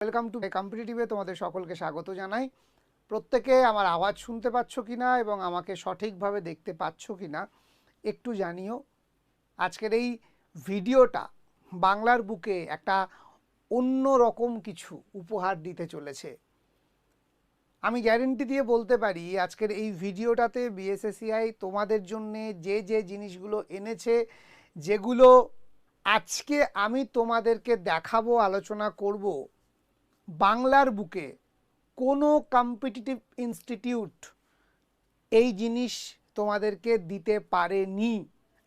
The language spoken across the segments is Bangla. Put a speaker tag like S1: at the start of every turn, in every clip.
S1: ওয়েলকাম টু কম্পিটিটিভে তোমাদের সকলকে স্বাগত জানাই। প্রত্যেকে আমার আওয়াজ শুনতে পাচ্ছ কিনা এবং আমাকে সঠিকভাবে দেখতে পাচ্ছ কিনা একটু জানিও। আজকের এই ভিডিওটা বাংলার বুকে একটা অন্য রকম কিছু উপহার দিতে চলেছে। আমি গ্যারেন্টি দিয়ে বলতে পারি আজকের এই ভিডিওটাতে বিএসএসসিআই তোমাদের জন্যে যে যে জিনিসগুলো এনেছে, যেগুলো আজকে আমি তোমাদেরকে দেখাবো, আলোচনা করব, বাংলার বুকে কোনো কম্পিটিটিভ ইনস্টিটিউট এই জিনিস তোমাদেরকে দিতে পারেনি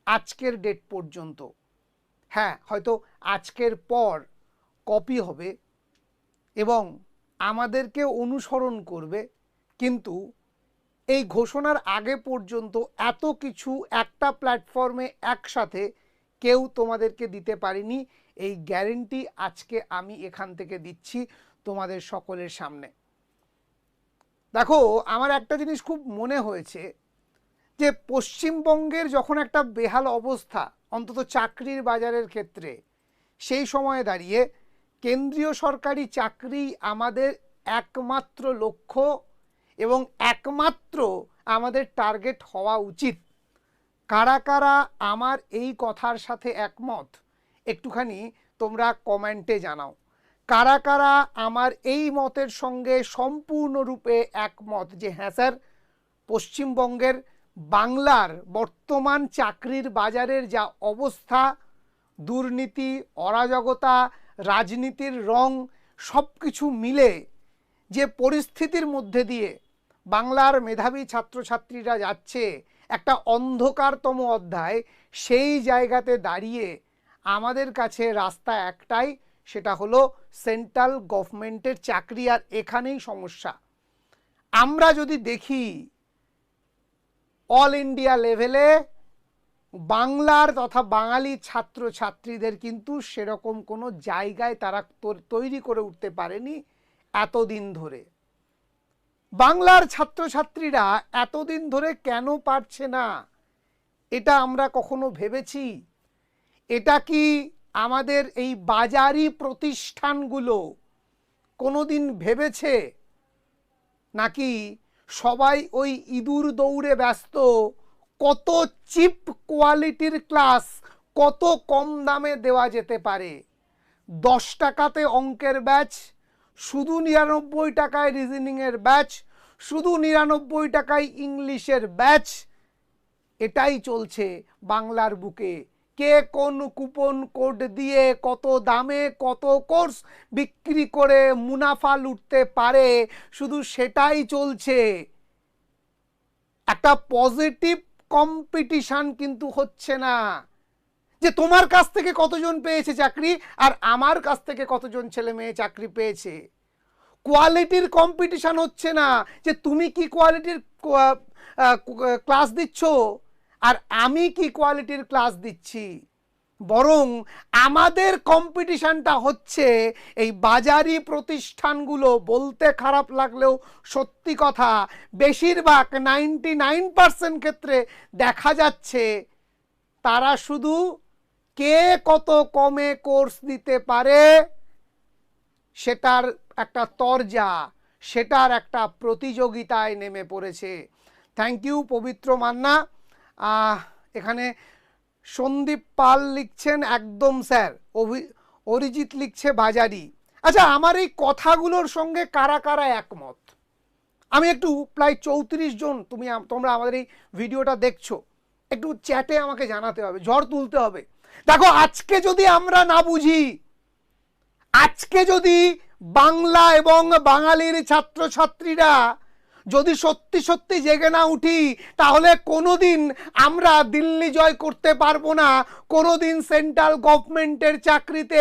S1: আজকের ডেট পর্যন্ত। হ্যাঁ, হয়তো আজকের পর কপি হবে এবং আমাদেরকে অনুসরণ করবে, কিন্তু এই ঘোষণার আগে পর্যন্ত এত কিছু একটা প্ল্যাটফর্মে একসাথে কেউ তোমাদেরকে দিতে পারেনি। এই গ্যারেন্টি আজকে আমি এখান থেকে দিচ্ছি তোমাদের সকলের সামনে। দেখো, আমার একটা জিনিস খুব মনে হয়েছে যে পশ্চিমবঙ্গের যখন একটা বেহাল অবস্থা, অন্তত চাকরির বাজারের ক্ষেত্রে, সেই সময়ে দাঁড়িয়ে কেন্দ্রীয় সরকারি চাকরি আমাদের একমাত্র লক্ষ্য এবং একমাত্র আমাদের টার্গেট হওয়া উচিত। কারা কারা আমার এই কথার সাথে একমত একটুখানি তোমরা কমেন্টে জানাও। কারা কারা আমার এই মতের সঙ্গে সম্পূর্ণরূপে একমত যে হ্যাঁ স্যার, পশ্চিমবঙ্গের বাংলার বর্তমান চাকরির বাজারের যা অবস্থা, দুর্নীতি, অরাজকতা, রাজনীতির রং সব কিছু মিলে যে পরিস্থিতির মধ্যে দিয়ে বাংলার মেধাবী ছাত্রছাত্রীরা যাচ্ছে একটা অন্ধকারতম অধ্যায়, সেই জায়গাতে দাঁড়িয়ে আমাদের কাছে রাস্তা একটাই, সেটা হলো সেন্ট্রাল গভর্নমেন্টের চাকরি। আর এখানেই সমস্যা। আমরা যদি দেখি অল ইন্ডিয়া লেভেলে বাংলার তথা বাঙালি ছাত্রছাত্রীদের কিন্তু সেরকম কোনো জায়গায় তারা তৈরি করে উঠতে পারেনি এতদিন ধরে। বাংলার ছাত্রছাত্রীরা এতদিন ধরে কেন পারছে না, এটা আমরা কখনো ভেবেছি? এটা কি আমাদের এই বাজারি প্রতিষ্ঠানগুলো কোনোদিন ভেবেছে? নাকি সবাই ওই ইঁদুর দৌড়ে ব্যস্ত, কত চিপ কোয়ালিটির ক্লাস কত কম দামে দেওয়া যেতে পারে? 10 টাকাতে অঙ্কের ব্যাচ, শুধু 99 টাকায় রিজনিংয়ের ব্যাচ, শুধু 99 টাকায় ইংলিশের ব্যাচ, এটাই চলছে বাংলার বুকে। কে কোন কুপন কোড দিয়ে কত দামে কত কোর্স বিক্রি করে মুনাফা লুটতে পারে, শুধু সেটাই চলছে। একটা পজিটিভ কম্পিটিশন কিন্তু হচ্ছে না যে তোমার কাছ থেকে কতজন পেয়েছে চাকরি আর আমার কাছ থেকে কতজন ছেলে মেয়ে চাকরি পেয়েছে। কোয়ালিটির কম্পিটিশন হচ্ছে না যে তুমি কি কোয়ালিটির ক্লাস দিচ্ছ আর আমি কি কোয়ালিটির ক্লাস দিচ্ছি, বরং আমাদের কম্পিটিশনটা হচ্ছে এই বাজারি প্রতিষ্ঠানগুলো। বলতে খারাপ লাগলেও সত্যি কথা, বেশিরভাগ 99% ক্ষেত্রে দেখা যাচ্ছে তারা শুধু কে কত কমে কোর্স দিতে পারে সেটার একটা তরজা, সেটার একটা প্রতিযোগিতায় নেমে পড়েছে। থ্যাংক ইউ পবিত্র মান্না। এখানে সন্দীপ পাল লিখছেন একদম স্যার, অরিজিৎ লিখছে বাজারি। আচ্ছা, আমার এই কথাগুলোর সঙ্গে কারা কারা একমত? আমি একটু প্রায় 34 জন তোমরা আমাদের এই ভিডিওটা দেখছো, একটু চ্যাটে আমাকে জানাতে হবে, ঝড় তুলতে হবে। দেখো, আজকে যদি আমরা না বুঝি, আজকে যদি বাংলা এবং বাঙালির ছাত্রছাত্রীরা যদি সত্যি সত্যি জেগে না উঠি, তাহলে কোনোদিন আমরা দিল্লি জয় করতে পারবো না, কোনোদিন সেন্ট্রাল গভর্নমেন্টের চাকরিতে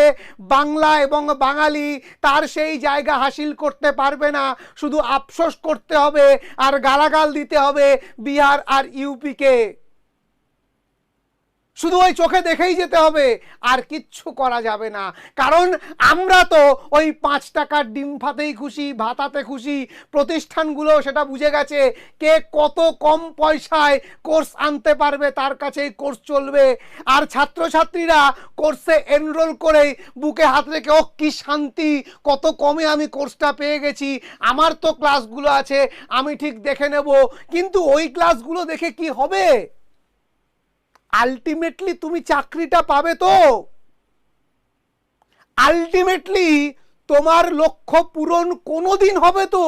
S1: বাংলা এবং বাঙালি তার সেই জায়গা হাসিল করতে পারবে না। শুধু আফসোস করতে হবে আর গালাগাল দিতে হবে বিহার আর ইউপিকে। শুধু ওই চোখে দেখেই যেতে হবে, আর কিচ্ছু করা যাবে না। কারণ আমরা তো ওই 5 টাকার ডিম ভাতেই খুশি, ভাতাতে খুশি। প্রতিষ্ঠানগুলো সেটা বুঝে গেছে, কে কত কম পয়সায় কোর্স আনতে পারবে তার কাছেই কোর্স চলবে। আর ছাত্রছাত্রীরা কোর্সে এনরোল করেই বুকে হাত রেখে, ও কি শান্তি, কত কমে আমি কোর্সটা পেয়ে গেছি, আমার তো ক্লাসগুলো আছে, আমি ঠিক দেখে নেব। কিন্তু ওই ক্লাসগুলো দেখে কি হবে? আলটিমেটলি তুমি চাকরিটা পাবে তো? আলটিমেটলি তোমার লক্ষ্য পূরণ কোনোদিন হবে তো?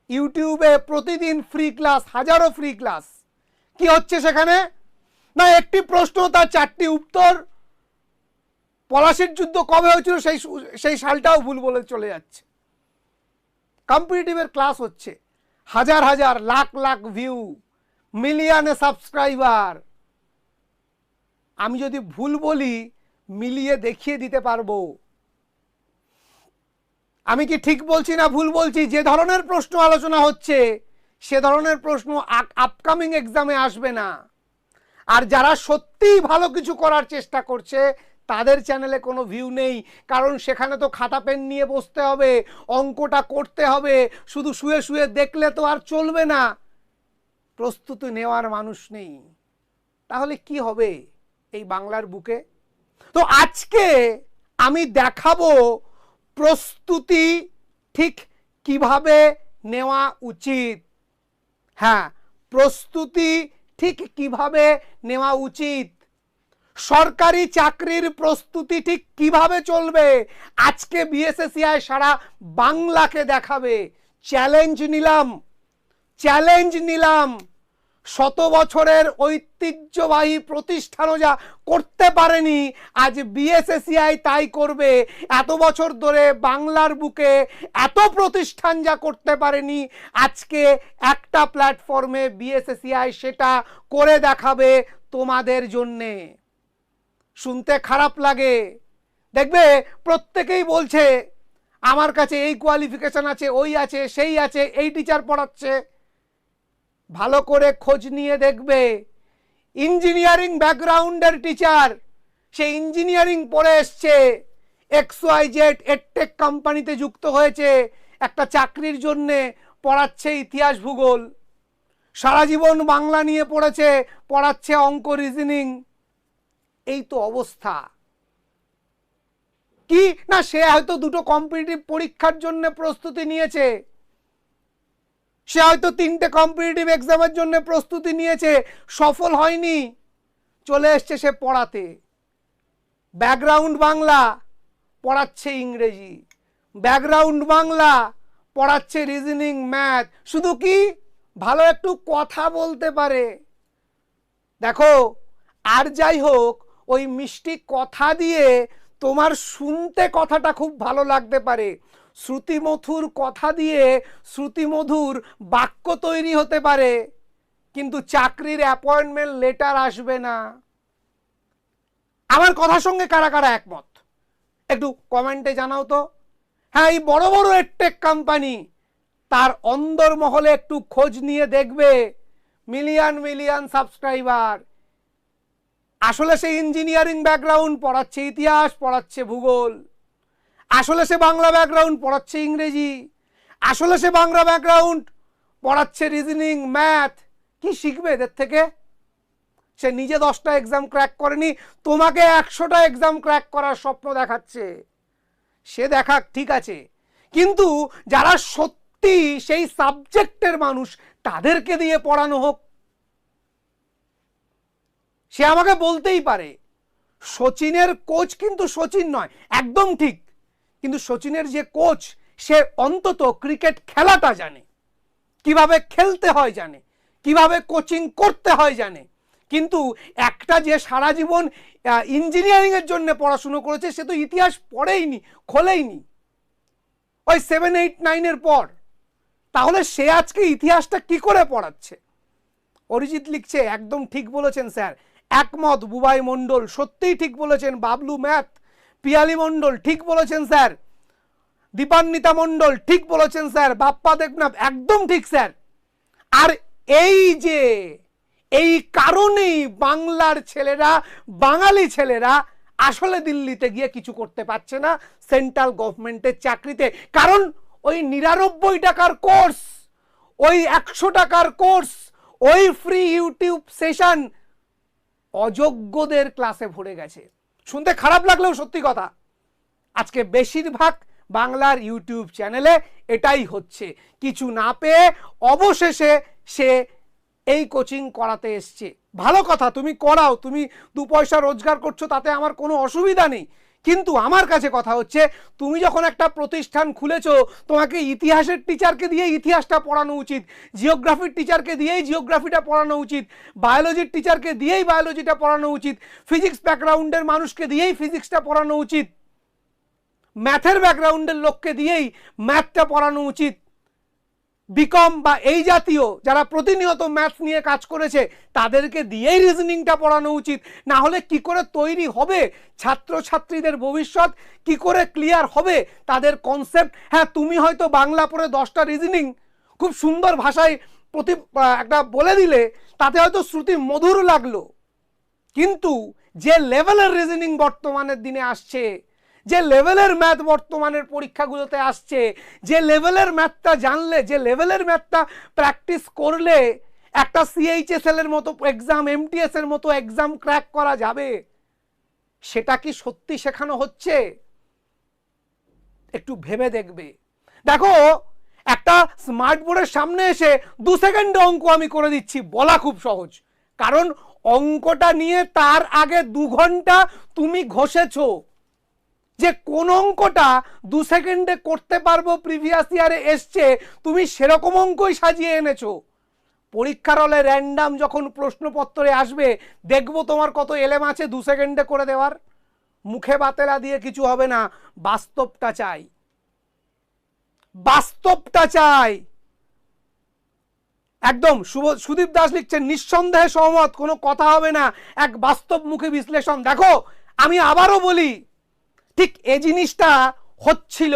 S1: ইউটিউবে প্রতিদিন ফ্রি ক্লাস, হাজারো ফ্রি ক্লাস। কি হচ্ছে সেখানে? না একটি প্রশ্ন তার 4টি উত্তর। পলাশির যুদ্ধ কবে হয়েছিল সেই সালটাও ভুল বলে চলে যাচ্ছে। কম্পিটিটিভের ক্লাস হচ্ছে, হাজার হাজার লাখ লাখ ভিউ, মিলিয়নে সাবস্ক্রাইবার। আমি যদি ভুল বলি মিলিয়ে দেখিয়ে দিতে পারবো। আমি কি ঠিক বলছি না ভুল বলছি? যে ধরনের প্রশ্ন আলোচনা হচ্ছে সে ধরনের প্রশ্ন আপকামিং এক্সামে আসবে না। আর যারা সত্যিই ভালো কিছু করার চেষ্টা করছে তাদের চ্যানেলে কোনো ভিউ নেই, কারণ সেখানে তো খাতা পেন নিয়ে বসতে হবে, অঙ্কটা করতে হবে। শুধু শুয়ে শুয়ে দেখলে তো আর চলবে না, প্রস্তুতি নেওয়ার মানুষ নেই। তাহলে কি হবে এই বাংলার বুকে? তো আজকে আমি দেখাবো প্রস্তুতি ঠিক কিভাবে নেওয়া উচিত। হ্যাঁ, প্রস্তুতি ঠিক কিভাবে নেওয়া উচিত, সরকারি চাকরির প্রস্তুতি ঠিক কিভাবে চলবে, আজকে বিএসএসসিআই সারা বাংলাকে দেখাবে। চ্যালেঞ্জ নিলাম। 100 বছরের ঐতিহ্যবাহী প্রতিষ্ঠানও যা করতে পারেনি, আজ বিএসএসসিআই তাই করবে। এত বছর ধরে বাংলার বুকে এত প্রতিষ্ঠান যা করতে পারেনি, আজকে একটা প্ল্যাটফর্মে বিএসএসসিআই সেটা করে দেখাবে তোমাদের জন্যে। শুনতে খারাপ লাগে, দেখবে প্রত্যেকেই বলছে আমার কাছে এই কোয়ালিফিকেশন আছে, ওই আছে, সেই আছে, এই টিচার পড়াচ্ছে। ভালো করে খোঁজ নিয়ে দেখবে ইঞ্জিনিয়ারিং ব্যাকগ্রাউন্ডের টিচার, সে ইঞ্জিনিয়ারিং পড়ে এসছে, XYZ এডটেক কোম্পানিতে যুক্ত হয়েছে, একটা চাকরির জন্যে পড়াচ্ছে ইতিহাস ভূগোল, সারা জীবন বাংলা নিয়ে পড়েছে, পড়াচ্ছে অঙ্ক রিজনিং। এই তো অবস্থা। কি না, সে হয়তো দুটো কম্পিটিটিভ পরীক্ষার জন্য প্রস্তুতি নিয়েছে, সে হয়তো 3টে কম্পিটিটিভ এক্সামের জন্য প্রস্তুতি নিয়েছে, সফল হয়নি, চলে এসছে সে পড়াতে। ব্যাকগ্রাউন্ড বাংলা, পড়াচ্ছে ইংরেজি, ব্যাকগ্রাউন্ড বাংলা, পড়াচ্ছে রিজনিং, ম্যাথ। শুধু কি ভালো একটু কথা বলতে পারে। দেখো, আর যাই হোক, ওই মিষ্টি কথা দিয়ে তোমার শুনতে কথাটা খুব ভালো লাগতে পারে, শ্রুতিমধুর কথা দিয়ে শ্রুতিমধুর বাক্য তৈরি হতে পারে, কিন্তু চাকরির অ্যাপয়েন্টমেন্ট লেটার আসবে না। আমার কথার সঙ্গে কারা কারা একমত একটু কমেন্টে জানাও তো। হ্যাঁ, এই বড় বড় এডটেক কোম্পানি, তার অন্দরমহলে একটু খোঁজ নিয়ে দেখবে, মিলিয়ন সাবস্ক্রাইবার। আসলে সে ইঞ্জিনিয়ারিং ব্যাকগ্রাউন্ড, পড়াচ্ছে ইতিহাস, পড়াচ্ছে ভূগোল। আসলে সে বাংলা ব্যাকগ্রাউন্ড, পড়াচ্ছে ইংরেজি। আসলে সে বাংলা ব্যাকগ্রাউন্ড, পড়াচ্ছে রিজনিং, ম্যাথ। কি শিখবে এদের থেকে? সে নিজে 10টা এক্সাম ক্র্যাক করেনি, তোমাকে 100টা এক্সাম ক্র্যাক করার স্বপ্ন দেখাচ্ছে। সে দেখাক, ঠিক আছে, কিন্তু যারা সত্যি সেই সাবজেক্টের মানুষ তাদেরকে দিয়ে পড়ানো হোক। সে আমাকে বলতেই পারে সচিনের কোচ কিন্তু সচিন নয়, একদম ঠিক, কিন্তু সচিনের যে কোচ সে অন্তত ক্রিকেট খেলাটা জানে, কিভাবে খেলতে হয় জানে, কিভাবে কোচিং করতে হয় জানে। কিন্তু একটা যে সারা জীবন ইঞ্জিনিয়ারিং এর জন্য পড়াশুনো করেছে, সে তো ইতিহাস পড়েইনি, খোলেইনি ওই 7, 8, 9 পর। তাহলে সে আজকে ইতিহাসটা কি করে পড়াচ্ছে? অরিজিৎ লিখছে, একদম ঠিক বলেছেন স্যার, একমত। বুবাই মণ্ডল সত্যিই ঠিক বলেছেন। বাবলু ম্যাথ, পিয়ালি মণ্ডল ঠিক বলেছেন স্যার। দীপান্বিতা মণ্ডল ঠিক বলেছেন স্যার। বাপ্পা দেবনাথ একদম ঠিক স্যার। আর এই যে এই কারণেই বাংলার ছেলেরা, বাঙালি ছেলেরা আসলে দিল্লিতে গিয়ে কিছু করতে পারছে না সেন্ট্রাল গভর্নমেন্টের চাকরিতে। কারণ ওই 99 টাকার কোর্স, ওই 100 টাকার কোর্স, ওই ফ্রি ইউটিউব সেশন অযোগ্যদের ক্লাসে ভরে গেছে। শুনতে খারাপ লাগলেও সত্যি কথা, আজকে বেশিরভাগ বাংলার ইউটিউব চ্যানেলে এটাই হচ্ছে। কিছু না পেয়ে অবশেষে সে এই কোচিং করাতে এসছে। ভালো কথা, তুমি করাও, তুমি 2 পয়সা রোজগার করছো, তাতে আমার কোনো অসুবিধা নেই। কিন্তু আমার কাছে কথা হচ্ছে, তুমি যখন একটা প্রতিষ্ঠান খুলেছো, তোমাকে ইতিহাসের টিচারকে দিয়ে ইতিহাসটা পড়ানো উচিত, জিওগ্রাফির টিচারকে দিয়েই জিওগ্রাফিটা পড়ানো উচিত, বায়োলজির টিচারকে দিয়েই বায়োলজিটা পড়ানো উচিত, ফিজিক্স ব্যাকগ্রাউন্ডের মানুষকে দিয়েই ফিজিক্সটা পড়ানো উচিত, ম্যাথের ব্যাকগ্রাউন্ডের লোককে দিয়েই ম্যাথটা পড়ানো উচিত, বিকম বা এই জাতীয় যারা প্রতিনিয়ত ম্যাথস নিয়ে কাজ করেছে তাদেরকে দিয়েই রিজনিংটা পড়ানো উচিত। না হলে কি করে তৈরি হবে ছাত্রছাত্রীদের ভবিষ্যৎ, কি করে ক্লিয়ার হবে তাদের কনসেপ্ট? হ্যাঁ, তুমি হয়তো বাংলা পড়ে 10টা রিজনিং খুব সুন্দর ভাষায় একটা বলে দিলে, তাতে হয়তো শ্রুতি মধুর লাগলো, কিন্তু যে লেভেলের রিজনিং বর্তমানের দিনে আসছে, যে লেভেলের ম্যাথ বর্তমানের পরীক্ষাগুলোতে আসছে, যে লেভেলের ম্যাথটা জানলে, যে লেভেলের ম্যাথটা প্র্যাকটিস করলে একটা সিএইচএসএল এর মতো এক্সাম, এমটিএস এর মতো এক্সাম ক্র্যাক করা যাবে, সেটা কি সত্যি শেখানো হচ্ছে? একটু ভেবে দেখবে। দেখো, একটা স্মার্ট বোর্ডের সামনে এসে 2 সেকেন্ডে অঙ্ক আমি করে দিচ্ছি বলা খুব সহজ, কারণ অঙ্কটা নিয়ে তার আগে 2 ঘন্টা তুমি ঘষেছো। যে কোন অঙ্কটা 2 সেকেন্ডে করতে পারবো প্রিভিয়াস ইয়ারে এসছে, তুমি সেরকম অঙ্কই সাজিয়ে এনেছো। পরীক্ষার হলে র্যান্ডাম যখন প্রশ্নপত্রে আসবে, দেখবো তোমার কত এলেম আছে 2 সেকেন্ডে করে দেওয়ার। মুখে বাতেলা দিয়ে কিছু হবে না, বাস্তবটা চাই, বাস্তবটা চাই। একদম সুদীপ দাস লিখছেন, নিঃসন্দেহে সহমত, কোনো কথা হবে না, এক বাস্তবমুখী বিশ্লেষণ। দেখো, আমি আবারও বলি, ঠিক এই জিনিসটা হচ্ছিল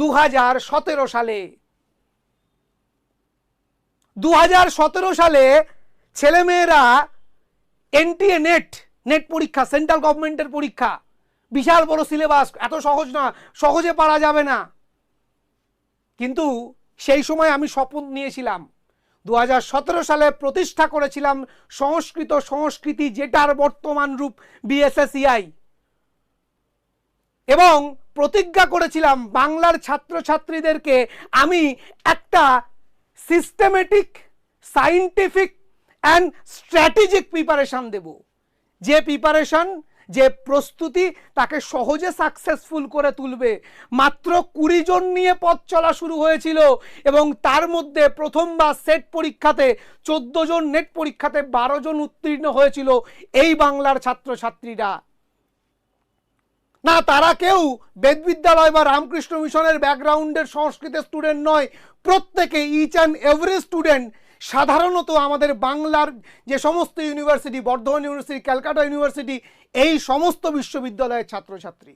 S1: 2017 সালে। 2017 সালে ছেলেমেয়েরা এনটিএ নেট পরীক্ষা, সেন্ট্রাল গভর্নমেন্টের পরীক্ষা, বিশাল বড় সিলেবাস, এত সহজ না, সহজে পারা যাবে না। কিন্তু সেই সময় আমি শপথ নিয়েছিলাম, 2017 সালে প্রতিষ্ঠা করেছিলাম সংস্কৃতি, যেটার বর্তমান রূপ বিএসএসইআই, এবং প্রতিজ্ঞা করেছিলাম বাংলার ছাত্রছাত্রীদেরকে আমি একটা systematic, scientific and strategic preparation দেব, যে প্রিপারেশন, যে প্রস্তুতি তাকে সহজে সাকসেসফুল করে তুলবে। মাত্র 20 জন নিয়ে পথ চলা শুরু হয়েছিল, এবং তার মধ্যে প্রথমবার সেট পরীক্ষাতে 14 জন, নেট পরীক্ষাতে 12 জন উত্তীর্ণ হয়েছিল এই বাংলার ছাত্রছাত্রীরা। না, তারা কেউ বেদবিদ্যালয় বা রামকৃষ্ণ মিশনের ব্যাকগ্রাউন্ডের সংস্কৃতের স্টুডেন্ট নয়, প্রত্যেকে, ইচ অ্যান্ড এভরি স্টুডেন্ট, সাধারণত আমাদের বাংলার যে সমস্ত university, Bardhaman university, Calcutta university, এই সমস্ত বিশ্ববিদ্যালয়ের ছাত্রছাত্রী।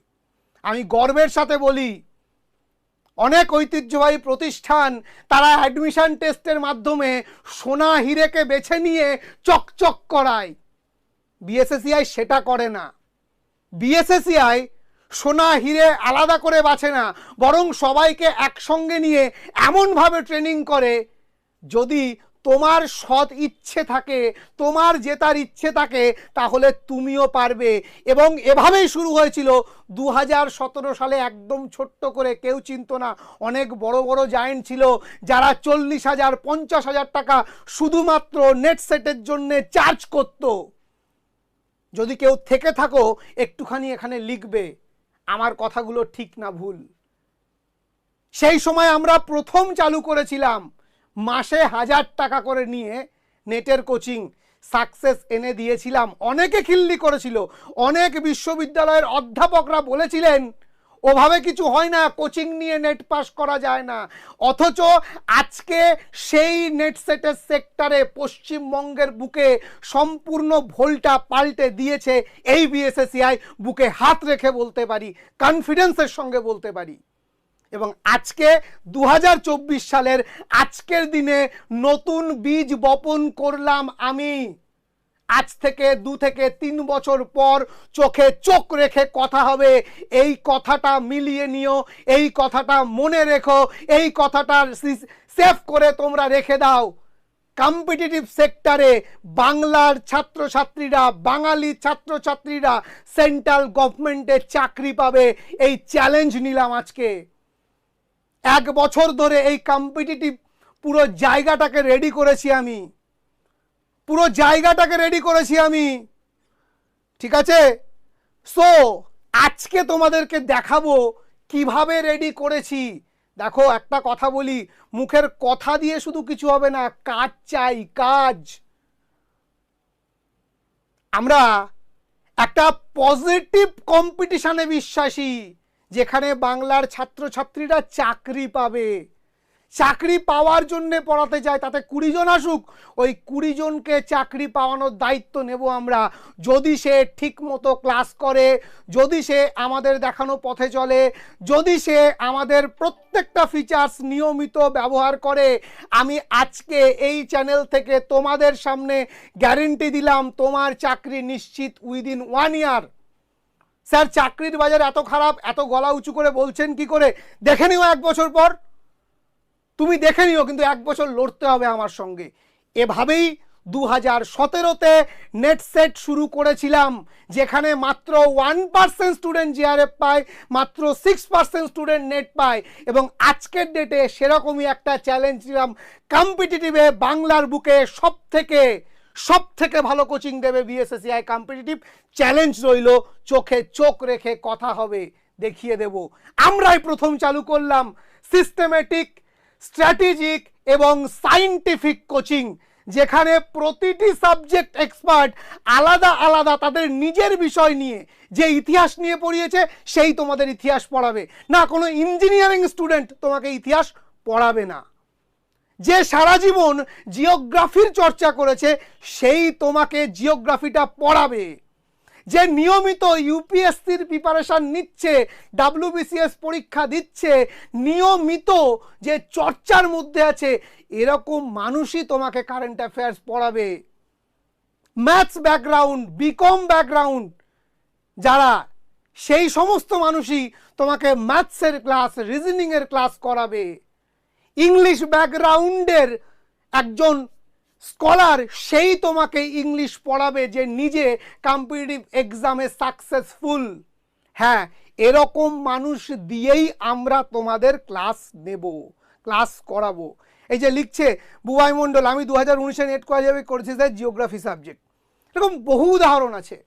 S1: আমি গর্বের সাথে বলি, অনেক ঐতিহ্যবাহী প্রতিষ্ঠান তারা অ্যাডমিশন টেস্টের মাধ্যমে সোনা হিরেকে বেছে নিয়ে চকচক করায়। বিএসএসইআই সেটা করে না। বিএসএসইআই সোনা হিরে আলাদা করে বাছে না, বরং সবাইকে একসঙ্গে নিয়ে এমনভাবে ট্রেনিং করে, যদি তোমার সৎ ইচ্ছে থাকে, তোমার জেতার ইচ্ছে থাকে, তাহলে তুমিও পারবে। এবং এভাবেই শুরু হয়েছিল 2017 সালে, একদম ছোট্ট করে, কেউ চিনত না। অনেক বড় বড় জায়েন্ট ছিল যারা 40,000, 50,000 টাকা শুধুমাত্র নেট সেটের জন্য চার্জ করত। যদি কেউ থেকে থাকো, একটুখানি এখানে লিখবে আমার কথাগুলো ঠিক না ভুল। সেই সময় আমরা প্রথম চালু করেছিলাম মাসে 1000 টাকা করে নিয়ে নেটের কোচিং, সাকসেস এনে দিয়েছিলাম। অনেকে খিল্লি করেছিল, অনেক বিশ্ববিদ্যালয়ের অধ্যাপকরা বলেছিলেন ওভাবে কিছু হয় না, কোচিং নিয়ে নেট পাস করা যায় না। অথচ আজকে সেই নেট সেটের সেক্টরে পশ্চিমবঙ্গের বুকে সম্পূর্ণ ভোলটা পাল্টে দিয়েছে এই বিএসএসইআই। বুকে হাত রেখে বলতে পারি, কনফিডেন্সের সঙ্গে বলতে পারি। এবং আজকে 2024 সালের আজকের দিনে নতুন বীজ বপন করলাম আমি। আজ থেকে 2 থেকে 3 বছর পর চোখে চোখ রেখে কথা হবে। এই কথাটা মিলিয়ে নিও, এই কথাটা মনে রেখো, এই কথাটা সেভ করে তোমরা রেখে দাও। কম্পিটিটিভ সেক্টরে বাংলার ছাত্রছাত্রীরা, বাঙালি ছাত্রছাত্রীরা সেন্ট্রাল গভর্নমেন্টের চাকরি পাবে, এই চ্যালেঞ্জ নিলাম আজকে। 1 বছর ধরে এই কম্পিটিটিভ পুরো জায়গাটাকে রেডি করেছি আমি, পুরো জায়গাটাকে রেডি করেছি আমি, ঠিক আছে? সো আজকে তোমাদেরকে দেখাবো কিভাবে রেডি করেছি। দেখো একটা কথা বলি, মুখের কথা দিয়ে শুধু কিছু হবে না, কাজ চাই, কাজ। আমরা একটা পজিটিভ কম্পিটিশনে বিশ্বাসী, যেখানে বাংলার ছাত্রছাত্রীরা চাকরি পাবে। চাকরি পাওয়ার জন্য পড়াতে যায়, তাতে 20 জন আসুক, ওই 20 জনকে চাকরি পাওয়ানোর দায়িত্ব নেব আমরা। যদি সে ঠিক মতো ক্লাস করে, যদি সে আমাদের দেখানো পথে চলে, যদি সে আমাদের প্রত্যেকটা ফিচার্স নিয়মিত ব্যবহার করে, আমি আজকে এই চ্যানেল থেকে তোমাদের সামনে গ্যারেন্টি দিলাম তোমার চাকরি নিশ্চিত উইদিন 1 ইয়ার। স্যার চাকরির বাজার এত খারাপ, এত গলা উঁচু করে বলছেন কি করে? দেখে নিও 1 বছর পর, তুমি দেখে নিও, কিন্তু 1 বছর লড়তে হবে আমার সঙ্গে। এভাবেই 2017তে নেট সেট শুরু করেছিলাম, যেখানে মাত্র 1% স্টুডেন্ট জিআরএফ পায়, মাত্র 6% স্টুডেন্ট নেট পায়। এবং আজকের ডেটে সেরকমই একটা চ্যালেঞ্জ নিলাম, কম্পিটিটিভে বাংলার বুকে সব থেকে ভালো কোচিং দেবে বিএসএসসিআই কম্পিটিটিভ। চ্যালেঞ্জ রইল, চোখে চোখ রেখে কথা হবে, দেখিয়ে দেব। আমরাই প্রথম চালু করলাম সিস্টেমেটিক, স্ট্র্যাটেজিক এবং সায়েন্টিফিক কোচিং, যেখানে প্রতিটি সাবজেক্ট এক্সপার্ট আলাদা আলাদা তাদের নিজের বিষয় নিয়ে, যে ইতিহাস নিয়ে পড়িয়েছে সেই তোমাদের ইতিহাস পড়াবে না, কোনো ইঞ্জিনিয়ারিং স্টুডেন্ট তোমাকে ইতিহাস পড়াবে না। যে সারা জীবন জিওগ্রাফির চর্চা করেছে সেই তোমাকে জিওগ্রাফিটা পড়াবে। যে নিয়মিত ইউপিএসসির প্রিপারেশন নিচ্ছে, ডাব্লিউবিসিএস পরীক্ষা দিচ্ছে, নিয়মিত যে চর্চার মধ্যে আছে, এরকম মানুষই তোমাকে কারেন্ট অ্যাফেয়ার্স পড়াবে। ম্যাথস ব্যাকগ্রাউন্ড, বিকম ব্যাকগ্রাউন্ড যারা, সেই সমস্ত মানুষই তোমাকে ম্যাথসের ক্লাস, রিজনিংয়ের ক্লাস করাবে। ইংলিশ ব্যাকগ্রাউন্ডের একজন স্কলার সেই তোমাকে ইংলিশ পড়াবে, যে নিজে কম্পিটিটিভ এক্সামে সাকসেসফুল। হ্যাঁ, এরকম মানুষ দিয়েই আমরা তোমাদের ক্লাস নেব, ক্লাস করাবো। এই যে লিখছে বুবাই মণ্ডল, আমি 2019-এ নেট কোয়ালিফাই করেছি স্যার জিওগ্রাফি সাবজেক্ট। এরকম বহু উদাহরণ আছে।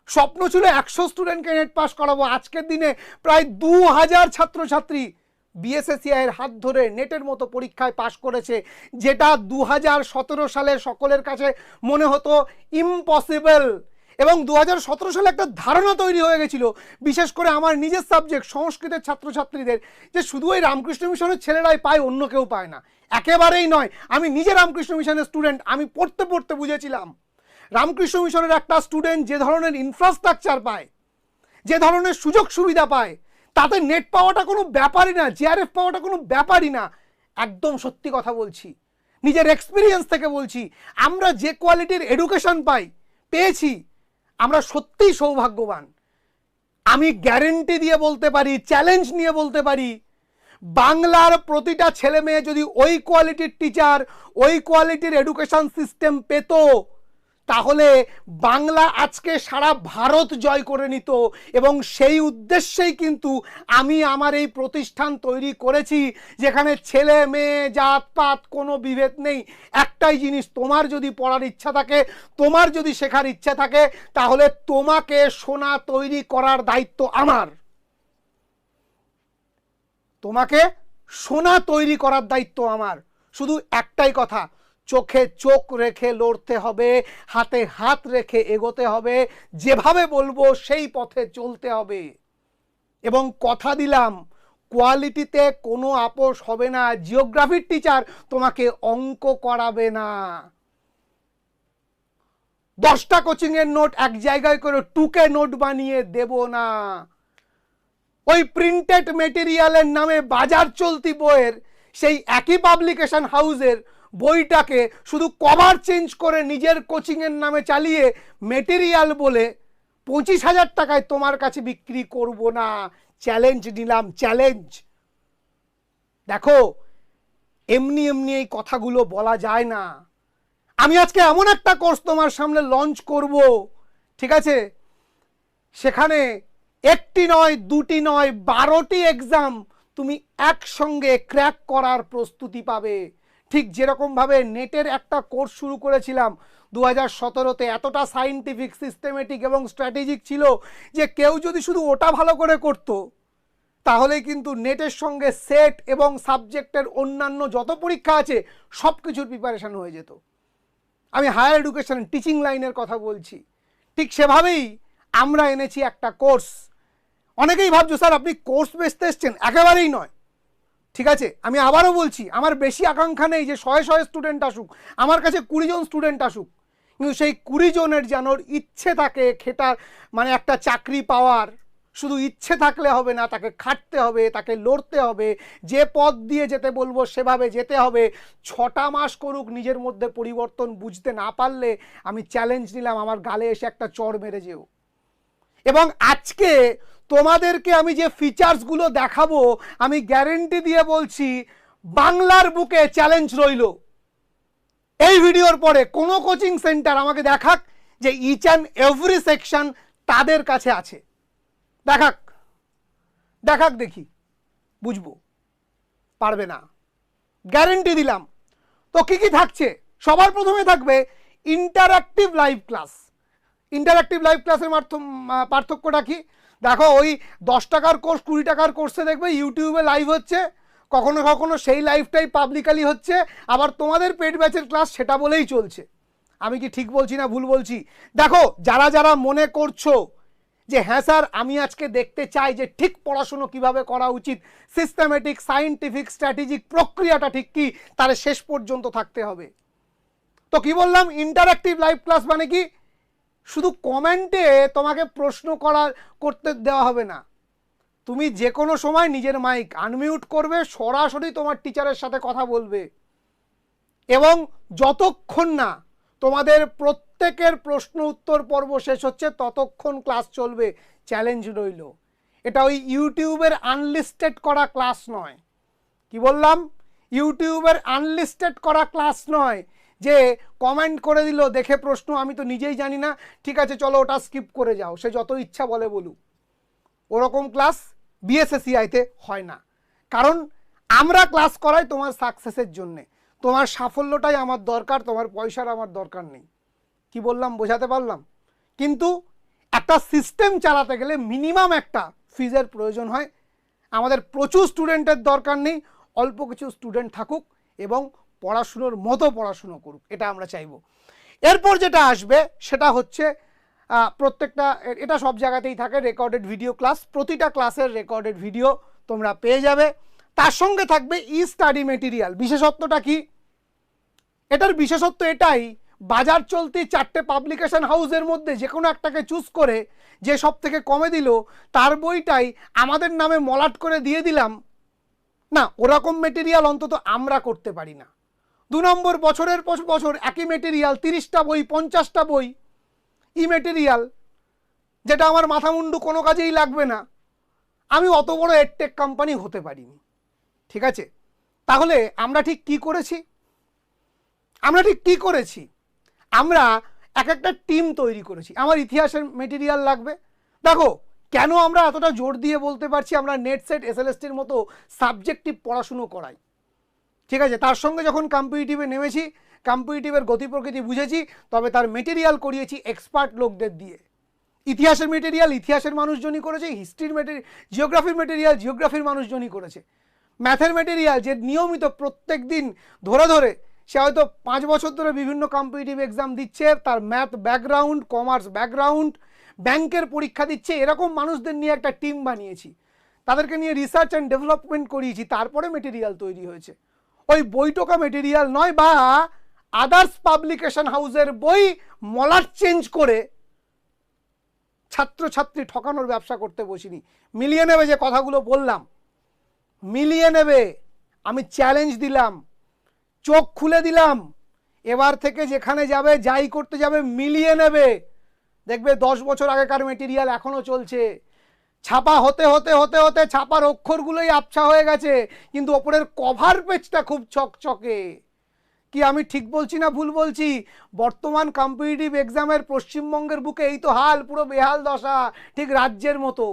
S1: স্বপ্ন ছিল 100 স্টুডেন্টকে নেট পাস করাবো। আজকের দিনে প্রায় 2000 ছাত্রছাত্রী বিএসএসসিআই এর হাত ধরে নেটের মতো পরীক্ষায় পাশ করেছে, যেটা 2017 সালে সকলের কাছে মনে হতো ইম্পসিবল। এবং 2017 সালে একটা ধারণা তৈরি হয়ে গেছিল, বিশেষ করে আমার নিজের সাবজেক্ট সংস্কৃতের ছাত্রছাত্রীদের, যে শুধু ওই রামকৃষ্ণ মিশনের ছেলেরাই পায়, অন্য কেউ পায় না। একেবারেই নয়। আমি নিজে রামকৃষ্ণ মিশনের স্টুডেন্ট, আমি পড়তে পড়তে বুঝেছিলাম রামকৃষ্ণ মিশনের একটা স্টুডেন্ট যে ধরনের ইনফ্রাস্ট্রাকচার পায়, যে ধরনের সুযোগ সুবিধা পায়, তাতে নেট পাওয়াটা কোনো ব্যাপারই না, জিআরএফ পাওয়াটা কোনো ব্যাপারই না। একদম সত্যি কথা বলছি, নিজের এক্সপিরিয়েন্স থেকে বলছি। আমরা যে কোয়ালিটির এডুকেশন পেয়েছি, আমরা সত্যিই সৌভাগ্যবান। আমি গ্যারেন্টি দিয়ে বলতে পারি, চ্যালেঞ্জ নিয়ে বলতে পারি, বাংলার প্রতিটা ছেলে মেয়ে যদি ওই কোয়ালিটির টিচার, ওই কোয়ালিটির এডুকেশন সিস্টেম পেত, তাহলে বাংলা আজকে সারা ভারত জয় করে নিত। এবং সেই উদ্দেশ্যেই কিন্তু আমি আমার এই প্রতিষ্ঠান তৈরি করেছি, যেখানে ছেলে মেয়ে জাতপাত কোনো বিভেদ নেই। একটাই জিনিস, তোমার যদি পড়ার ইচ্ছা থাকে, তোমার যদি শেখার ইচ্ছা থাকে, তাহলে তোমাকে সোনা তৈরি করার দায়িত্ব আমার। তোমাকে সোনা তৈরি করার দায়িত্ব আমার। শুধু একটাই কথা, চোখে চোখ রেখে লড়তে হবে, হাতে হাত রেখে এগোতে হবে, যেভাবে বলবো সেই পথে চলতে হবে। এবং কথা দিলাম, কোয়ালিটিতে কোনো আপোষ হবে না। জিওগ্রাফির টিচার তোমাকে অঙ্ক করাবে না। 10টা কোচিংয়ের নোট এক জায়গায় করে 2K নোট বানিয়ে দেব না। ওই প্রিন্টেড মেটেরিয়ালের নামে বাজার চলতি বইয়ের, সেই একই পাবলিকেশন হাউসের বইটাকে শুধু কভার চেঞ্জ করে নিজের কোচিংয়ের নামে চালিয়ে মেটেরিয়াল বলে 25,000 টাকায় তোমার কাছে বিক্রি করব না। চ্যালেঞ্জ নিলাম, চ্যালেঞ্জ। দেখো, এমনি এমনি এই কথাগুলো বলা যায় না। আমি আজকে এমন একটা কোর্স তোমার সামনে লঞ্চ করব, ঠিক আছে, সেখানে একটি নয়, দুটি নয়, 12টি এক্সাম তুমি একসঙ্গে ক্র্যাক করার প্রস্তুতি পাবে। ঠিক যেরকমভাবে নেটের একটা কোর্স শুরু করেছিলাম 2017-তে, এতটা সাইন্টিফিক, সিস্টেমেটিক এবং স্ট্র্যাটেজিক ছিল যে কেউ যদি শুধু ওটা ভালো করে করতো তাহলে কিন্তু নেটের সঙ্গে সেট এবং সাবজেক্টের অন্যান্য যত পরীক্ষা আছে সব কিছুর প্রিপারেশান হয়ে যেত। আমি হায়ার এডুকেশন, টিচিং লাইনের কথা বলছি। ঠিক সেভাবেই আমরা এনেছি একটা কোর্স। অনেকেই ভাবছো স্যার আপনি কোর্স বেচতে এসছেন, একেবারেই নয়, ঠিক আছে। আমি আবারও বলছি, আমার বেশি আকাঙ্ক্ষা নেই যে 100 স্টুডেন্ট আসুক, আমার কাছে 20 জন স্টুডেন্ট আসুক, কিন্তু সেই 20 জনের যেন ইচ্ছে থাকে খেটার, মানে একটা চাকরি পাওয়ার। শুধু ইচ্ছে থাকলে হবে না, তাকে খাটতে হবে, তাকে লড়তে হবে, যে পথ দিয়ে যেতে বলবো সেভাবে যেতে হবে। 6টা মাস করুক, নিজের মধ্যে পরিবর্তন বুঝতে না পারলে আমি চ্যালেঞ্জ নিলাম, আমার গালে এসে একটা চড় মেরে যেও। এবং আজকে তোমাদেরকে আমি যে ফিচার্সগুলো দেখাবো, আমি গ্যারেন্টি দিয়ে বলছি বাংলার বুকে চ্যালেঞ্জ রইল। এই ভিডিওর পরে কোনো কোচিং সেন্টার আমাকে দেখাক যে ইচ অ্যান্ড এভরি সেকশন তাদের কাছে আছে। দেখাক, দেখাক, দেখি, বুঝবো। পারবে না, গ্যারেন্টি দিলাম। তো কি কি থাকছে? সবার প্রথমে থাকবে interactive live class. Interactive live ক্লাসের পার্থক্যটা কি? দেখো, ওই 10 টাকার কোর্স 20 টাকার কোর্সে দেখবে ইউটিউবে লাইভ হচ্ছে, কখনো কখনো সেই লাইভটাই পাবলিকালি হচ্ছে, আবার তোমাদের পেড ব্যাচের ক্লাস সেটা বলেই চলছে। আমি কি ঠিক বলছি না ভুল বলছি? দেখো, যারা যারা মনে করছো যে হ্যাঁ স্যার আমি আজকে দেখতে চাই যে ঠিক পড়াশুনো কিভাবে করা উচিত, সিস্টেমেটিক, সায়েন্টিফিক, স্ট্র্যাটেজিক প্রক্রিয়াটা ঠিক কি, তার শেষ পর্যন্ত থাকতে হবে। তো কি বললাম, ইন্টারঅ্যাক্টিভ লাইভ ক্লাস মানে কি? শুধু কমেন্টে তোমাকে প্রশ্ন করতে দেওয়া হবে না। তুমি যে কোনো সময় নিজের মাইক আনমিউট করবে, সরাসরি তোমার টিচারের সাথে কথা বলবে, এবং যতক্ষণ না তোমাদের প্রত্যেকের প্রশ্ন উত্তর পর্ব শেষ হচ্ছে ততক্ষণ ক্লাস চলবে। চ্যালেঞ্জ রইল। এটা ওই ইউটিউবের আনলিস্টেড করা ক্লাস নয়। কি বললাম? ইউটিউবের আনলিস্টেড করা ক্লাস নয় যে কমেন্ট করে দিল দেখে প্রশ্ন আমি তো নিজেই জানি না, ঠিক আছে চলো ওটা স্কিপ করে যাও, সে যত ইচ্ছা বলে বলুক। ওরকম ক্লাস বিএসএসিআইতে হয় না। কারণ আমরা ক্লাস করাই তোমার সাকসেসের জন্যে। তোমার সাফল্যটাই আমার দরকার, তোমার পয়সার আমার দরকার নেই। কি বললাম, বোঝাতে পারলাম? কিন্তু একটা সিস্টেম চালাতে গেলে মিনিমাম একটা ফিজের প্রয়োজন হয়। আমাদের প্রচুর স্টুডেন্টের দরকার নেই, অল্প কিছু স্টুডেন্ট থাকুক এবং পড়াশুনোর মতো পড়াশুনো করুক, এটা আমরা চাইব। এরপর যেটা আসবে সেটা হচ্ছে প্রত্যেকটা, এটা সব জায়গাতেই থাকে, রেকর্ডেড ভিডিও ক্লাস। প্রতিটা ক্লাসের রেকর্ডেড ভিডিও তোমরা পেয়ে যাবে। তার সঙ্গে থাকবে ই স্টাডি মেটেরিয়াল। বিশেষত্বটা কি? এটার বিশেষত্ব এটাই, বাজার চলতি 4টে পাবলিকেশন হাউসের মধ্যে যে কোনো একটাকে চুজ করে যে সব থেকে কমে দিল তার বইটাই আমাদের নামে মলাট করে দিয়ে দিলাম না, ওরকম মেটেরিয়াল অন্তত আমরা করতে পারি না। 2 নম্বর, বছরের পর বছর একই মেটেরিয়াল, 30টা বই, 50টা বই, ই মেটেরিয়াল, যেটা আমার মাথা মুন্ডু কোনো কাজেই লাগবে না। আমি অত বড় এডটেক কোম্পানি হতে পারিনি, ঠিক আছে? তাহলে আমরা ঠিক কি করেছি? আমরা এক একটা টিম তৈরি করেছি। আমার ইতিহাসের মেটেরিয়াল লাগবে। দেখো, কেন আমরা এতটা জোর দিয়ে বলতে পারছি আমরা নেট সেট এসএলএসটির মতো সাবজেক্টিভ পড়াশুনো করাই, ঠিক আছে? তার সঙ্গে যখন কম্পিটিটিভে নেমেছি, কম্পিটিটিভের গতি প্রকৃতি বুঝেছি, তবে তার মেটেরিয়াল করিয়েছি এক্সপার্ট লোকদের দিয়ে। ইতিহাসের মেটেরিয়াল ইতিহাসের মানুষজনই করেছে, হিস্ট্রির মেটেরিয়াল, জিওগ্রাফির মেটেরিয়াল জিওগ্রাফির মানুষজনই করেছে, ম্যাথের মেটেরিয়াল যে নিয়মিত প্রত্যেক দিন ধরে ধরে সে হয়তো 5 বছর ধরে বিভিন্ন কম্পিটিটিভ এক্সাম দিচ্ছে, তার ম্যাথ ব্যাকগ্রাউন্ড, কমার্স ব্যাকগ্রাউন্ড, ব্যাংকের পরীক্ষা দিচ্ছে, এরকম মানুষদের নিয়ে একটা টিম বানিয়েছি, তাদেরকে নিয়ে রিসার্চ অ্যান্ড ডেভেলপমেন্ট করিয়েছি, তারপরে মেটেরিয়াল তৈরি হয়েছে। ওই বইটোকা মেটেরিয়াল নয়, বা আদার্স পাবলিকেশন হাউসের বই মলাট চেঞ্জ করে ছাত্রছাত্রী ঠকানোর ব্যবসা করতে বসিনি। মিলিয়ে নেবে, যে কথাগুলো বললাম মিলিয়ে নেবে। আমি চ্যালেঞ্জ দিলাম, চোখ খুলে দিলাম, এবার থেকে যেখানে যাবে যাই করতে যাবে মিলিয়ে নেবে। দেখবে 10 বছর আগেকার মেটেরিয়াল এখনো চলছে। ছাপা হতে হতে হতে হতে ছাপার অক্ষরগুলোই আবছা হয়ে গেছে, কিন্তু ওপরের কভার পেজটা খুব চকচকে। কি আমি ঠিক বলছি না ভুল বলছি? বর্তমান কম্পিটিটিভ এক্সামের পশ্চিমবঙ্গের বুকে এই তো হাল, পুরো বেহাল দশা, ঠিক রাজ্যের মতো।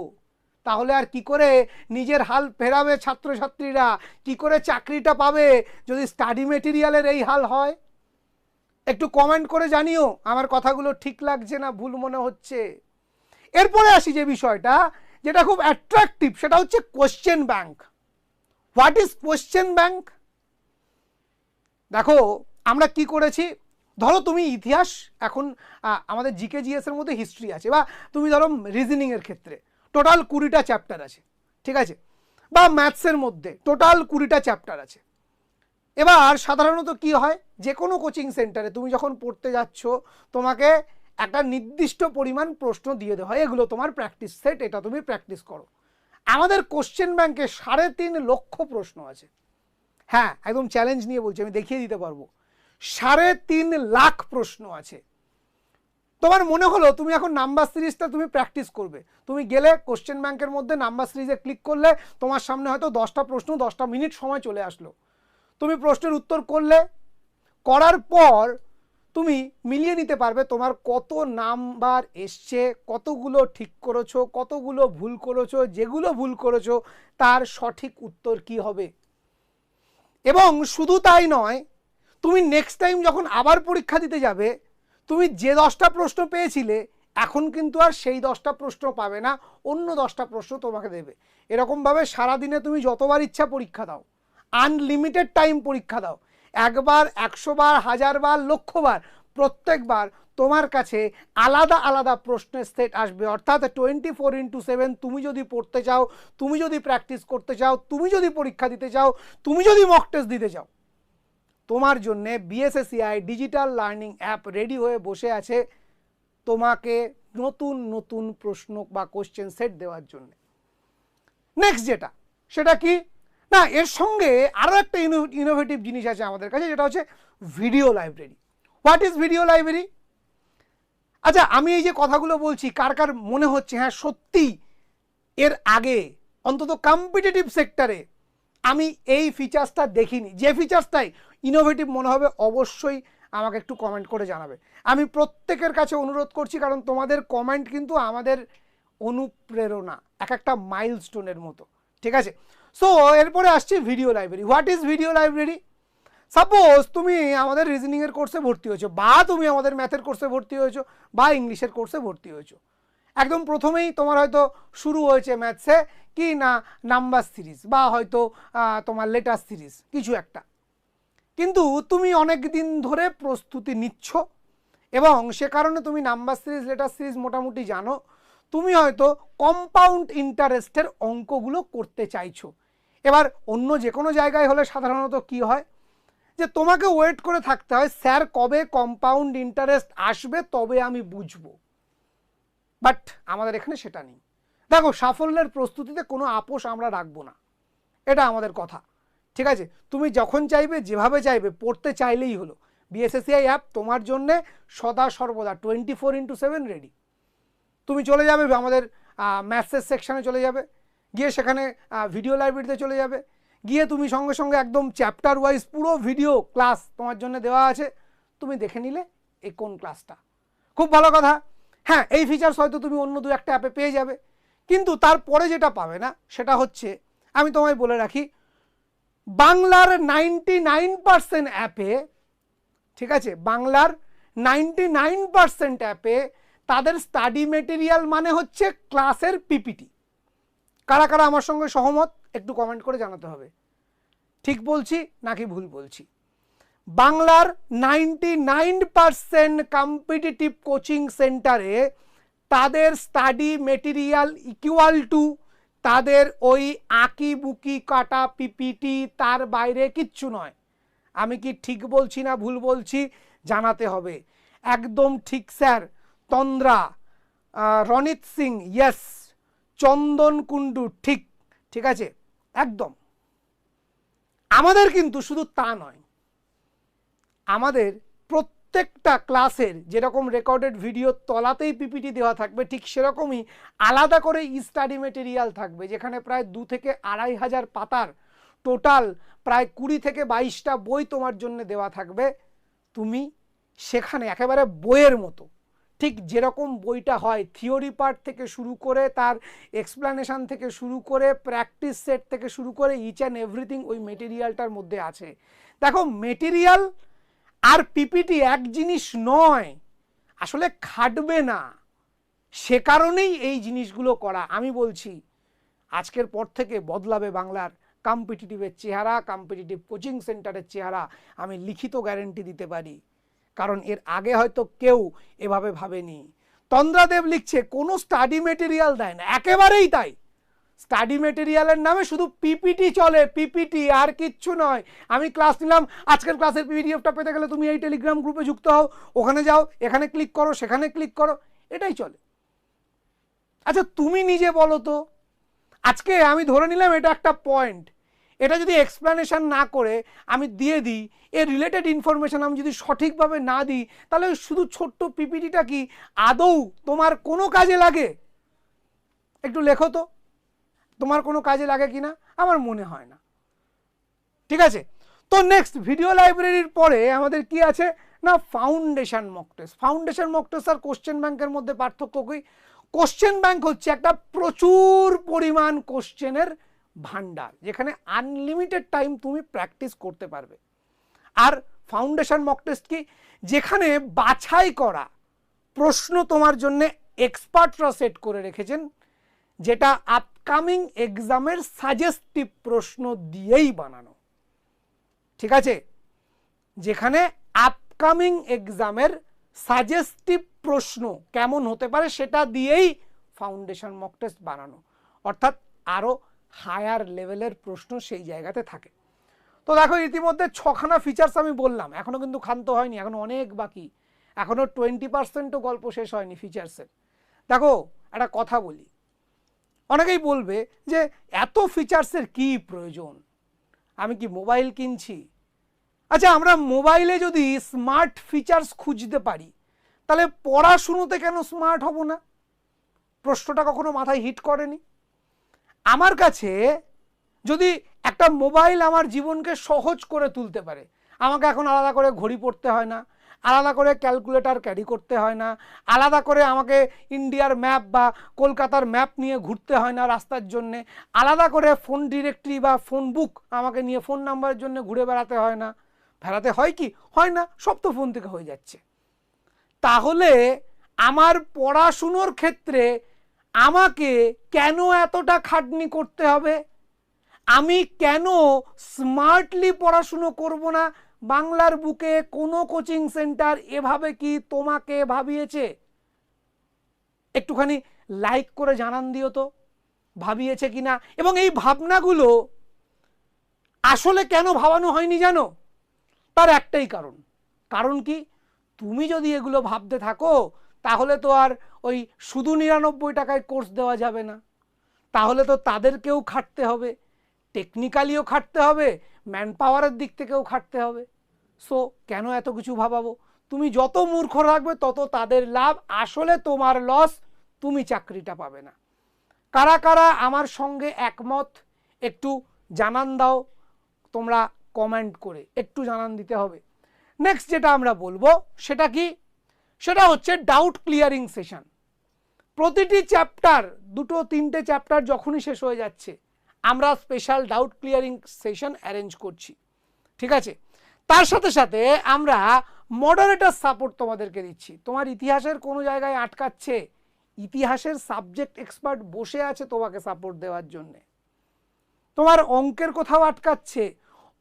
S1: তাহলে আর কি করে নিজের হাল ফেরাবে ছাত্রছাত্রীরা, কি করে চাকরিটা পাবে যদি স্টাডি মেটেরিয়ালের এই হাল হয়? একটু কমেন্ট করে জানিও আমার কথাগুলো ঠিক লাগছে না ভুল মনে হচ্ছে। এরপরে আসি যে বিষয়টা, যেটা খুব অ্যাট্রাকটিভ, সেটা হচ্ছে question bank. What is question bank? দেখো আমরা কি করেছি, ধরো তুমি ইতিহাস, এখন আমাদের জিকে জিএস এর মধ্যে হিস্ট্রি আছে, বা তুমি ধরো রিজনিং এর ক্ষেত্রে টোটাল 20টা চ্যাপ্টার আছে, ঠিক আছে, বা ম্যাথসের মধ্যে টোটাল 20টা চ্যাপ্টার আছে। এবার সাধারণত কি হয়, যে কোনো কোচিং সেন্টারে তুমি যখন পড়তে যাচ্ছ তোমাকে একটা নির্দিষ্ট পরিমাণ প্রশ্ন দিয়ে দেওয়া হয়, এগুলো তোমার প্র্যাকটিস সেট, এটা তুমি প্র্যাকটিস করো। আমাদের কোশ্চেন ব্যাংকে 3.5 লক্ষ প্রশ্ন আছে। হ্যাঁ, একদম চ্যালেঞ্জ নিয়ে বলছি, আমি দেখিয়ে দিতে পারবো। 3.5 লাখ প্রশ্ন আছে। তোমার মনে হলো তুমি এখন নাম্বার সিরিজটা তুমি প্র্যাকটিস করবে, তুমি গেলে কোশ্চেন ব্যাংকের মধ্যে নাম্বার সিরিজে ক্লিক করলে তোমার সামনে হয়তো 10টা প্রশ্ন, 10টা মিনিট সময় চলে আসলো। তুমি প্রশ্নের উত্তর করলে, করার পর তুমি মিলিয়ে নিতে পারবে তোমার কত নাম্বার এসছে, কতগুলো ঠিক করেছো, কতগুলো ভুল করেছো, যেগুলো ভুল করেছো তার সঠিক উত্তর কি হবে। এবং শুধু তাই নয়, তুমি নেক্সট টাইম যখন আবার পরীক্ষা দিতে যাবে, তুমি যে 10টা প্রশ্ন পেয়েছিলে এখন কিন্তু আর সেই 10টা প্রশ্ন পাবে না, অন্য 10টা প্রশ্ন তোমাকে দেবে। এরকমভাবে সারাদিনে তুমি যতবার ইচ্ছা পরীক্ষা দাও, আনলিমিটেড টাইম পরীক্ষা দাও, একবার, 100 বার, 1000 বার, লক্ষ বার, প্রত্যেকবার তোমার কাছে আলাদা আলাদা প্রশ্নের সেট আসবে। অর্থাৎ 24x7 তুমি যদি পড়তে চাও, তুমি যদি প্র্যাকটিস করতে চাও, তুমি যদি পরীক্ষা দিতে চাও, তুমি যদি মক টেস্ট দিতে চাও, তোমার জন্য BSSCI digital learning app ready হয়ে বসে আছে তোমাকে নতুন নতুন প্রশ্ন বা কোশ্চেন সেট দেওয়ার জন্য। নেক্সট যেটা, সেটা কি না, এর সঙ্গে আরও একটা ইনোভেটিভ জিনিস আছে আমাদের কাছে, যেটা হচ্ছে video library. What is video library? আচ্ছা, আমি এই যে কথাগুলো বলছি, কার কার মনে হচ্ছে হ্যাঁ সত্যি এর আগে অন্তত কম্পিটিটিভ সেক্টরে আমি এই ফিচার্সটা দেখিনি? যে ফিচার্সটাই ইনোভেটিভ মনে হবে অবশ্যই আমাকে একটু কমেন্ট করে জানাবে। আমি প্রত্যেকের কাছে অনুরোধ করছি, কারণ তোমাদের কমেন্ট কিন্তু আমাদের অনুপ্রেরণা, এক একটা মাইলস্টোনের মতো, ঠিক আছে? সো এরপরে আসছি video library. What is video library? Suppose তুমি আমাদের রিজনিংয়ের কোর্সে ভর্তি হয়েছো, বা তুমি আমাদের ম্যাথের কোর্সে ভর্তি হয়েছো, বা ইংলিশের কোর্সে ভর্তি হয়েছো। একদম প্রথমেই তোমার হয়তো শুরু হয়েছে ম্যাথসে কি না নাম্বার সিরিজ, বা হয়তো তোমার লেটার সিরিজ, কিছু একটা। কিন্তু তুমি অনেক দিন ধরে প্রস্তুতি নিচ্ছ এবং সে কারণে তুমি নাম্বার সিরিজ, লেটার সিরিজ মোটামুটি জানো। তুমি হয়তো কম্পাউন্ড ইন্টারেস্টের অঙ্কগুলো করতে চাইছো। এবার অন্য যে কোনো জায়গায় হলে সাধারণত কি হয়, যে তোমাকে ওয়েট করে থাকতে হয় স্যার কবে কম্পাউন্ড ইন্টারেস্ট আসবে তবে আমি বুঝবো। বাট আমাদের এখানে সেটা নেই। দেখো, সাফল্যের প্রস্তুতিতে কোনো আপোষ আমরা রাখবো না, এটা আমাদের কথা, ঠিক আছে? তুমি যখন চাইবে, যেভাবে চাইবে, পড়তে চাইলেই হলো। বিএসএসসিআই অ্যাপ তোমার জন্যে সদা সর্বদা 24x7 রেডি। তুমি চলে যাবে আমাদের ম্যাথসের সেকশানে চলে যাবে, গিয়ে সেখানে ভিডিও লাইব্রেরিতে চলে যাবে, গিয়ে তুমি সঙ্গে সঙ্গে একদম চ্যাপ্টার ওয়াইজ পুরো ভিডিও ক্লাস তোমার জন্য দেওয়া আছে, তুমি দেখে নিলে এই কোন ক্লাসটা। খুব ভালো কথা। হ্যাঁ, এই ফিচার্স হয়তো তুমি অন্য 2-1টা অ্যাপে পেয়ে যাবে, কিন্তু তারপরে যেটা পাবে না সেটা হচ্ছে, আমি তোমায় বলে রাখি, বাংলার 99% অ্যাপে, ঠিক আছে, বাংলার 99% অ্যাপে তাদের স্টাডি মেটেরিয়াল মানে হচ্ছে ক্লাসের পিপিটি। কারা কারা আমার সঙ্গে সহমত একটু কমেন্ট করে জানাতে হবে, ঠিক বলছি নাকি ভুল বলছি। বাংলার 99% কম্পিটিটিভ কোচিং সেন্টারে তাদের স্টাডি মেটেরিয়াল ইকুয়াল টু তাদের ওই আঁকি বুকি কাটা পিপিটি, তার বাইরে কিচ্ছু নয়। আমি কি ঠিক বলছি না ভুল বলছি জানাতে হবে। একদম ঠিক স্যার। তন্দ্রা, রনিত সিং ইয়েস, চন্দন কুন্ডু ঠিক, ঠিক আছে, একদম। আমাদের কিন্তু শুধু তা নয়, আমাদের প্রত্যেকটা ক্লাসের যেরকম রেকর্ডেড ভিডিওর তলাতেই পিপিটি দেওয়া থাকবে, ঠিক সেরকমই আলাদা করে স্টাডি মেটেরিয়াল থাকবে, যেখানে প্রায় 2 থেকে 2,500 পাতার টোটাল প্রায় 20 থেকে 22টা বই তোমার জন্য দেওয়া থাকবে। তুমি সেখানে একেবারে বইয়ের মতো, ঠিক যেরকম বইটা হয়, থিওরি পার্ট থেকে শুরু করে তার এক্সপ্লানেশন থেকে শুরু করে প্র্যাকটিস সেট থেকে শুরু করে ইচ অ্যান্ড এভরিথিং ওই মেটেরিয়ালটার মধ্যে আছে। দেখো, মেটেরিয়াল আর পিপিটি এক জিনিস নয়, আসলে খাটবে না, সে কারণেই এই জিনিসগুলো করা। আমি বলছি আজকের পর থেকে বদলাবে বাংলার কম্পিটিটিভের চেহারা, কম্পিটিটিভ কোচিং সেন্টারের চেহারা, আমি লিখিত গ্যারেন্টি দিতে পারি, কারণ এর আগে হয়তো কেউ এভাবে ভাবেনি। তন্দ্রাদেব লিখছে কোনো স্টাডি মেটেরিয়াল দেয় না, একেবারেই তাই। স্টাডি মেটেরিয়ালের নামে শুধু পিপিটি চলে, পিপিটি আর কিচ্ছু নয়। আমি ক্লাস নিলাম, আজকের ক্লাসের পিডিএফটা পেতে গেলে তুমি এই টেলিগ্রাম গ্রুপে যুক্ত হও, ওখানে যাও, এখানে ক্লিক করো, সেখানে ক্লিক করো, এটাই চলে। আচ্ছা তুমি নিজে বলো তো, আজকে আমি ধরে নিলাম এটা একটা পয়েন্ট, এটা যদি এক্সপ্লেনেশন না করে আমি দিয়ে দিই, এর রিলেটেড ইনফরমেশন আমি যদি সঠিকভাবে না দিই, তাহলে শুধু ছোট্ট পিপিটিটা কি আদৌ তোমার কোনো কাজে লাগে? একটু লেখো তো, তোমার কোনো কাজে লাগে কিনা? আমার মনে হয় না। ঠিক আছে, তো নেক্সট ভিডিও লাইব্রেরির পরে আমাদের কি আছে না, foundation mock test. Foundation mock test আর কোশ্চেন ব্যাংকের মধ্যে পার্থক্য কি? কোশ্চেন ব্যাংক হচ্ছে একটা প্রচুর পরিমাণ কোশ্চেনের ভান্ডার, যেখানে আনলিমিটেড টাইম তুমি প্র্যাকটিস করতে পারবে। আর ফাউন্ডেশন মক টেস্ট কি? যেখানে বাছাই করা প্রশ্ন তোমার জন্য এক্সপার্টরা সেট করে রেখেছেন, যেটা আপকামিং এক্সামের সাজেস্টিভ প্রশ্ন দিয়েই বানানো। ঠিক আছে, যেখানে আপকামিং এক্সামের সাজেস্টিভ প্রশ্ন কেমন হতে পারে সেটা দিয়েই ফাউন্ডেশন মক টেস্ট বানানো, অর্থাৎ আরো হায়ার লেভেলের প্রশ্ন সেই জায়গাতে থাকে। তো দেখো, ইতিমধ্যে 6খানা ফিচার্স আমি বললাম, এখনো কিন্তু ক্ষান্ত হয়নি, এখনো অনেক বাকি, এখনো 20%ও গল্প শেষ হয়নি ফিচার্সের। দেখো একটা কথা বলি, অনেকেই বলবে যে এত ফিচার্সের কি প্রয়োজন, আমি কি মোবাইল কিনছি? আচ্ছা, আমরা মোবাইলে যদি স্মার্ট ফিচার্স খুঁজতে পারি, তাহলে পড়াশুনোতে কেন স্মার্ট হব না? প্রশ্নটা কখনো মাথায় হিট করেনি? আমার কাছে যদি একটা মোবাইল আমার জীবনকে সহজ করে তুলতে পারে, আমাকে এখন আলাদা করে ঘড়ি পড়তে হয় না, আলাদা করে ক্যালকুলেটর ক্যারি করতে হয় না, আলাদা করে আমাকে ইন্ডিয়ার ম্যাপ বা কলকাতার ম্যাপ নিয়ে ঘুরতে হয় না রাস্তার জন্যে, আলাদা করে ফোন ডিরেক্টরি বা ফোন বুক আমাকে নিয়ে ফোন নাম্বারের জন্য ঘুরে বেড়াতে হয় না। বেড়াতে হয় কি? হয় না, সব তো ফোন থেকে হয়ে যাচ্ছে। তাহলে আমার পড়াশুনোর ক্ষেত্রে আমাকে কেন এতটা খাটনি করতে হবে? আমি কেন স্মার্টলি পড়াশুনো করব না? বাংলার বুকে কোনো কোচিং সেন্টার এভাবে কি তোমাকে ভাবিয়েছে? একটুখানি লাইক করে জানান দিও তো ভাবিয়েছে কিনা, এবং এই ভাবনাগুলো আসলে কেন ভাবানো হয়নি জানো? তার একটাই কারণ। কারণ কি? তুমি যদি এগুলো ভাবতে থাকো, তাহলে তো আর ওই শুধু 99 টাকায় কোর্স দেওয়া যাবে না, তাহলে তো তাদেরকেও খাটতে হবে, টেকনিক্যালিও খাটতে হবে, ম্যান পাওয়ারের দিক থেকেও খাটতে হবে। সো কেন এত কিছু ভাবাবো? তুমি যত মূর্খ রাখবে তত তাদের লাভ, আসলে তোমার লস, তুমি চাকরিটা পাবে না। কারা কারা আমার সঙ্গে একমত একটু জানান দাও, তোমরা কমেন্ট করে একটু জানান দিতে হবে। নেক্সট যেটা আমরা বলবো সেটা কি? সেটা হচ্ছে ডাউট ক্লিয়ারিং সেশন। প্রতিটি চ্যাপ্টার, 2-3টে চ্যাপ্টার যখনই শেষ হয়ে যাচ্ছে, আমরা special doubt clearing session arrange করছি। ঠিক আছে, তার সাথে সাথে আমরা মডারেটর সাপোর্ট তোমাদেরকে দিচ্ছি। তোমার ইতিহাসের কোনো জায়গায় আটকাচ্ছে, ইতিহাসের সাবজেক্ট এক্সপার্ট বসে আছে তোমাকে সাপোর্ট দেওয়ার জন্য। তোমার অঙ্কের কোথাও আটকাচ্ছে,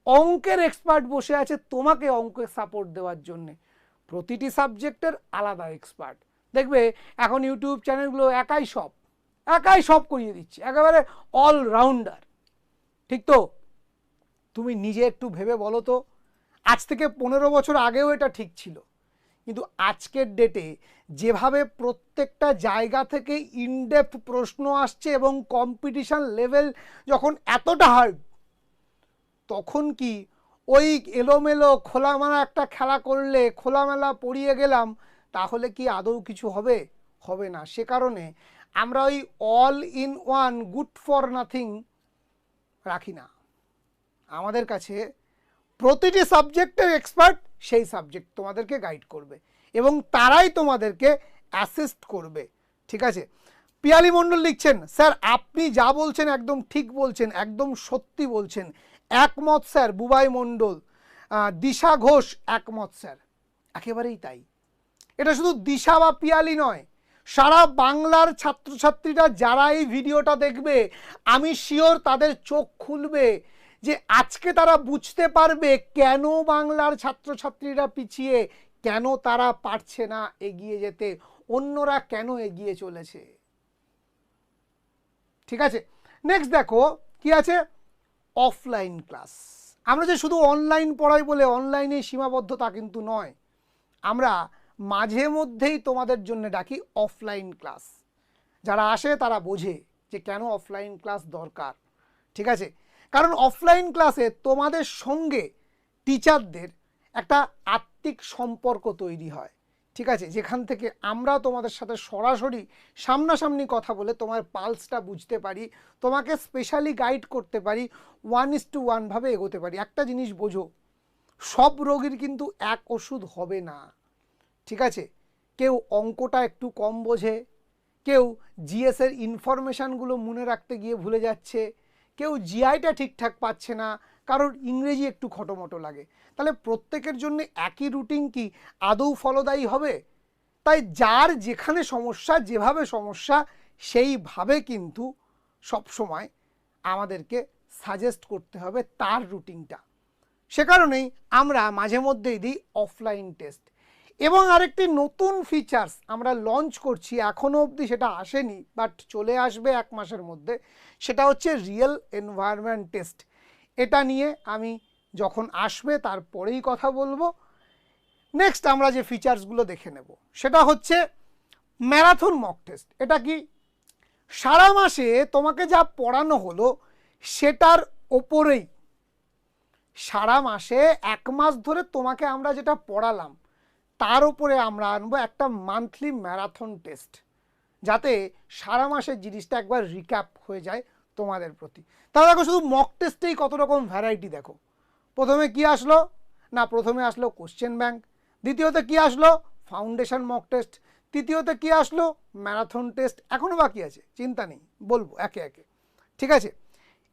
S1: অঙ্কের এক্সপার্ট বসে আছে তোমাকে অঙ্কের সাপোর্ট দেওয়ার জন্য। প্রতিটি সাবজেক্টের আলাদা এক্সপার্ট। দেখবে এখন ইউটিউব চ্যানেলগুলো একাই সব করিয়ে দিচ্ছে, একেবারে অলরাউন্ডার। ঠিক তো? তুমি নিজে একটু ভেবে বলো তো, আজ থেকে 15 বছর আগেও এটা ঠিক ছিল, কিন্তু আজকের ডেটে যেভাবে প্রত্যেকটা জায়গা থেকে ইনডেপথ প্রশ্ন আসছে এবং কম্পিটিশন লেভেল যখন এতটা হার্ড, তখন কি ওই এলোমেলো খোলামেলা একটা খেলা করলে, খোলামেলা পড়িয়ে গেলাম, তাহলে কি আদৌ কিছু হবে? হবে না। সে কারণে আমরা ওই all in one good for nothing রাখি না। আমাদের কাছে প্রতিটি সাবজেক্টের এক্সপার্ট সেই সাবজেক্ট তোমাদেরকে গাইড করবে এবং তারাই তোমাদেরকে অ্যাসিস্ট করবে। ঠিক আছে? পিয়ালি মণ্ডল লিখছেন, স্যার আপনি যা বলছেন একদম ঠিক বলছেন, একদম সত্যি বলছেন, একমত স্যার। বুবাই মণ্ডল, দিশা ঘোষ, একমত স্যার। একেবারেই তাই। এটা শুধু দিশা বা পিয়ালি নয়, সারা বাংলার ছাত্রছাত্রীরা যারা এই ভিডিওটা দেখবে, আমি শিওর তাদের চোখ খুলবে, যে আজকে তারা বুঝতে পারবে কেন বাংলার ছাত্রছাত্রীরা পিছিয়ে, কেন তারা পারছে না এগিয়ে যেতে, অন্যরা কেন এগিয়ে চলেছে। ঠিক আছে? নেক্সট দেখো কি আছে, অফলাইন ক্লাস। আমরা যে শুধু অনলাইন পড়াই বলে অনলাইনে সীমাবদ্ধ তা কিন্তু নয়, আমরা মাঝে মধ্যেই তোমাদের জন্য ডাকি অফলাইন ক্লাস। যারা আসে তারা বোঝে যে কেন অফলাইন ক্লাস দরকার। ঠিক আছে? কারণ অফলাইন ক্লাসে তোমাদের সঙ্গে টিচারদের একটা আত্মিক সম্পর্ক তৈরি হয়। ঠিক আছে? যেখান থেকে আমরা তোমাদের সাথে সরাসরি সামনাসামনি কথা বলে তোমার পালসটা বুঝতে পারি, তোমাকে স্পেশালি গাইড করতে পারি, 1:1 ভাবে এগোতে পারি। একটা জিনিস বোঝো, সব রোগীর কিন্তু এক ওষুধ হবে না। ঠিক আছে? কেউ অঙ্কটা একটু কম বোঝে, কেউ জিএসের ইনফরমেশানগুলো মনে রাখতে গিয়ে ভুলে যাচ্ছে, কেউ জিআইটা ঠিকঠাক পাচ্ছে না, কারোর ইংরেজি একটু খটোমটো লাগে। তাহলে প্রত্যেকের জন্য একই রুটিন কি আদৌ ফলদায়ী হবে? তাই যার যেখানে সমস্যা, যেভাবে সমস্যা, সেইভাবে কিন্তু সবসময় আমাদেরকে সাজেস্ট করতে হবে তার রুটিনটা। সে কারণেই আমরা মাঝে মধ্যেই দিই অফলাইন টেস্ট। এবং আরেকটি নতুন ফিচার্স আমরা লঞ্চ করছি, এখনও অবধি সেটা আসেনি, বাট চলে আসবে 1 মাসের মধ্যে। সেটা হচ্ছে রিয়েল এনভায়রনমেন্ট টেস্ট। এটা নিয়ে আমি যখন আসবে তারপরেই কথা বলবো। নেক্সট আমরা যে ফিচার্সগুলো দেখে নেব সেটা হচ্ছে ম্যারাথন মক টেস্ট। এটা কি? সারা মাসে তোমাকে যা পড়ানো হলো সেটার ওপরেই সারা মাসে 1 মাস ধরে তোমাকে আমরা যেটা পড়ালাম তার উপরে আমরা আনবো একটা মান্থলি ম্যারাথন টেস্ট, যাতে সারা মাসের জিনিসটা একবার রিক্যাপ হয়ে যায় তোমাদের প্রতি। তাহলে দেখো শুধু মক টেস্টেই কত রকম ভ্যারাইটি। দেখো প্রথমে কি আসলো না, প্রথমে আসলো কোশ্চেন ব্যাংক, দ্বিতীয়ত কি আসলো ফাউন্ডেশন মক টেস্ট, তৃতীয়তে কি আসলো ম্যারাথন টেস্ট। এখনও বাকি আছে, চিন্তা নেই, বলবো একে একে। ঠিক আছে?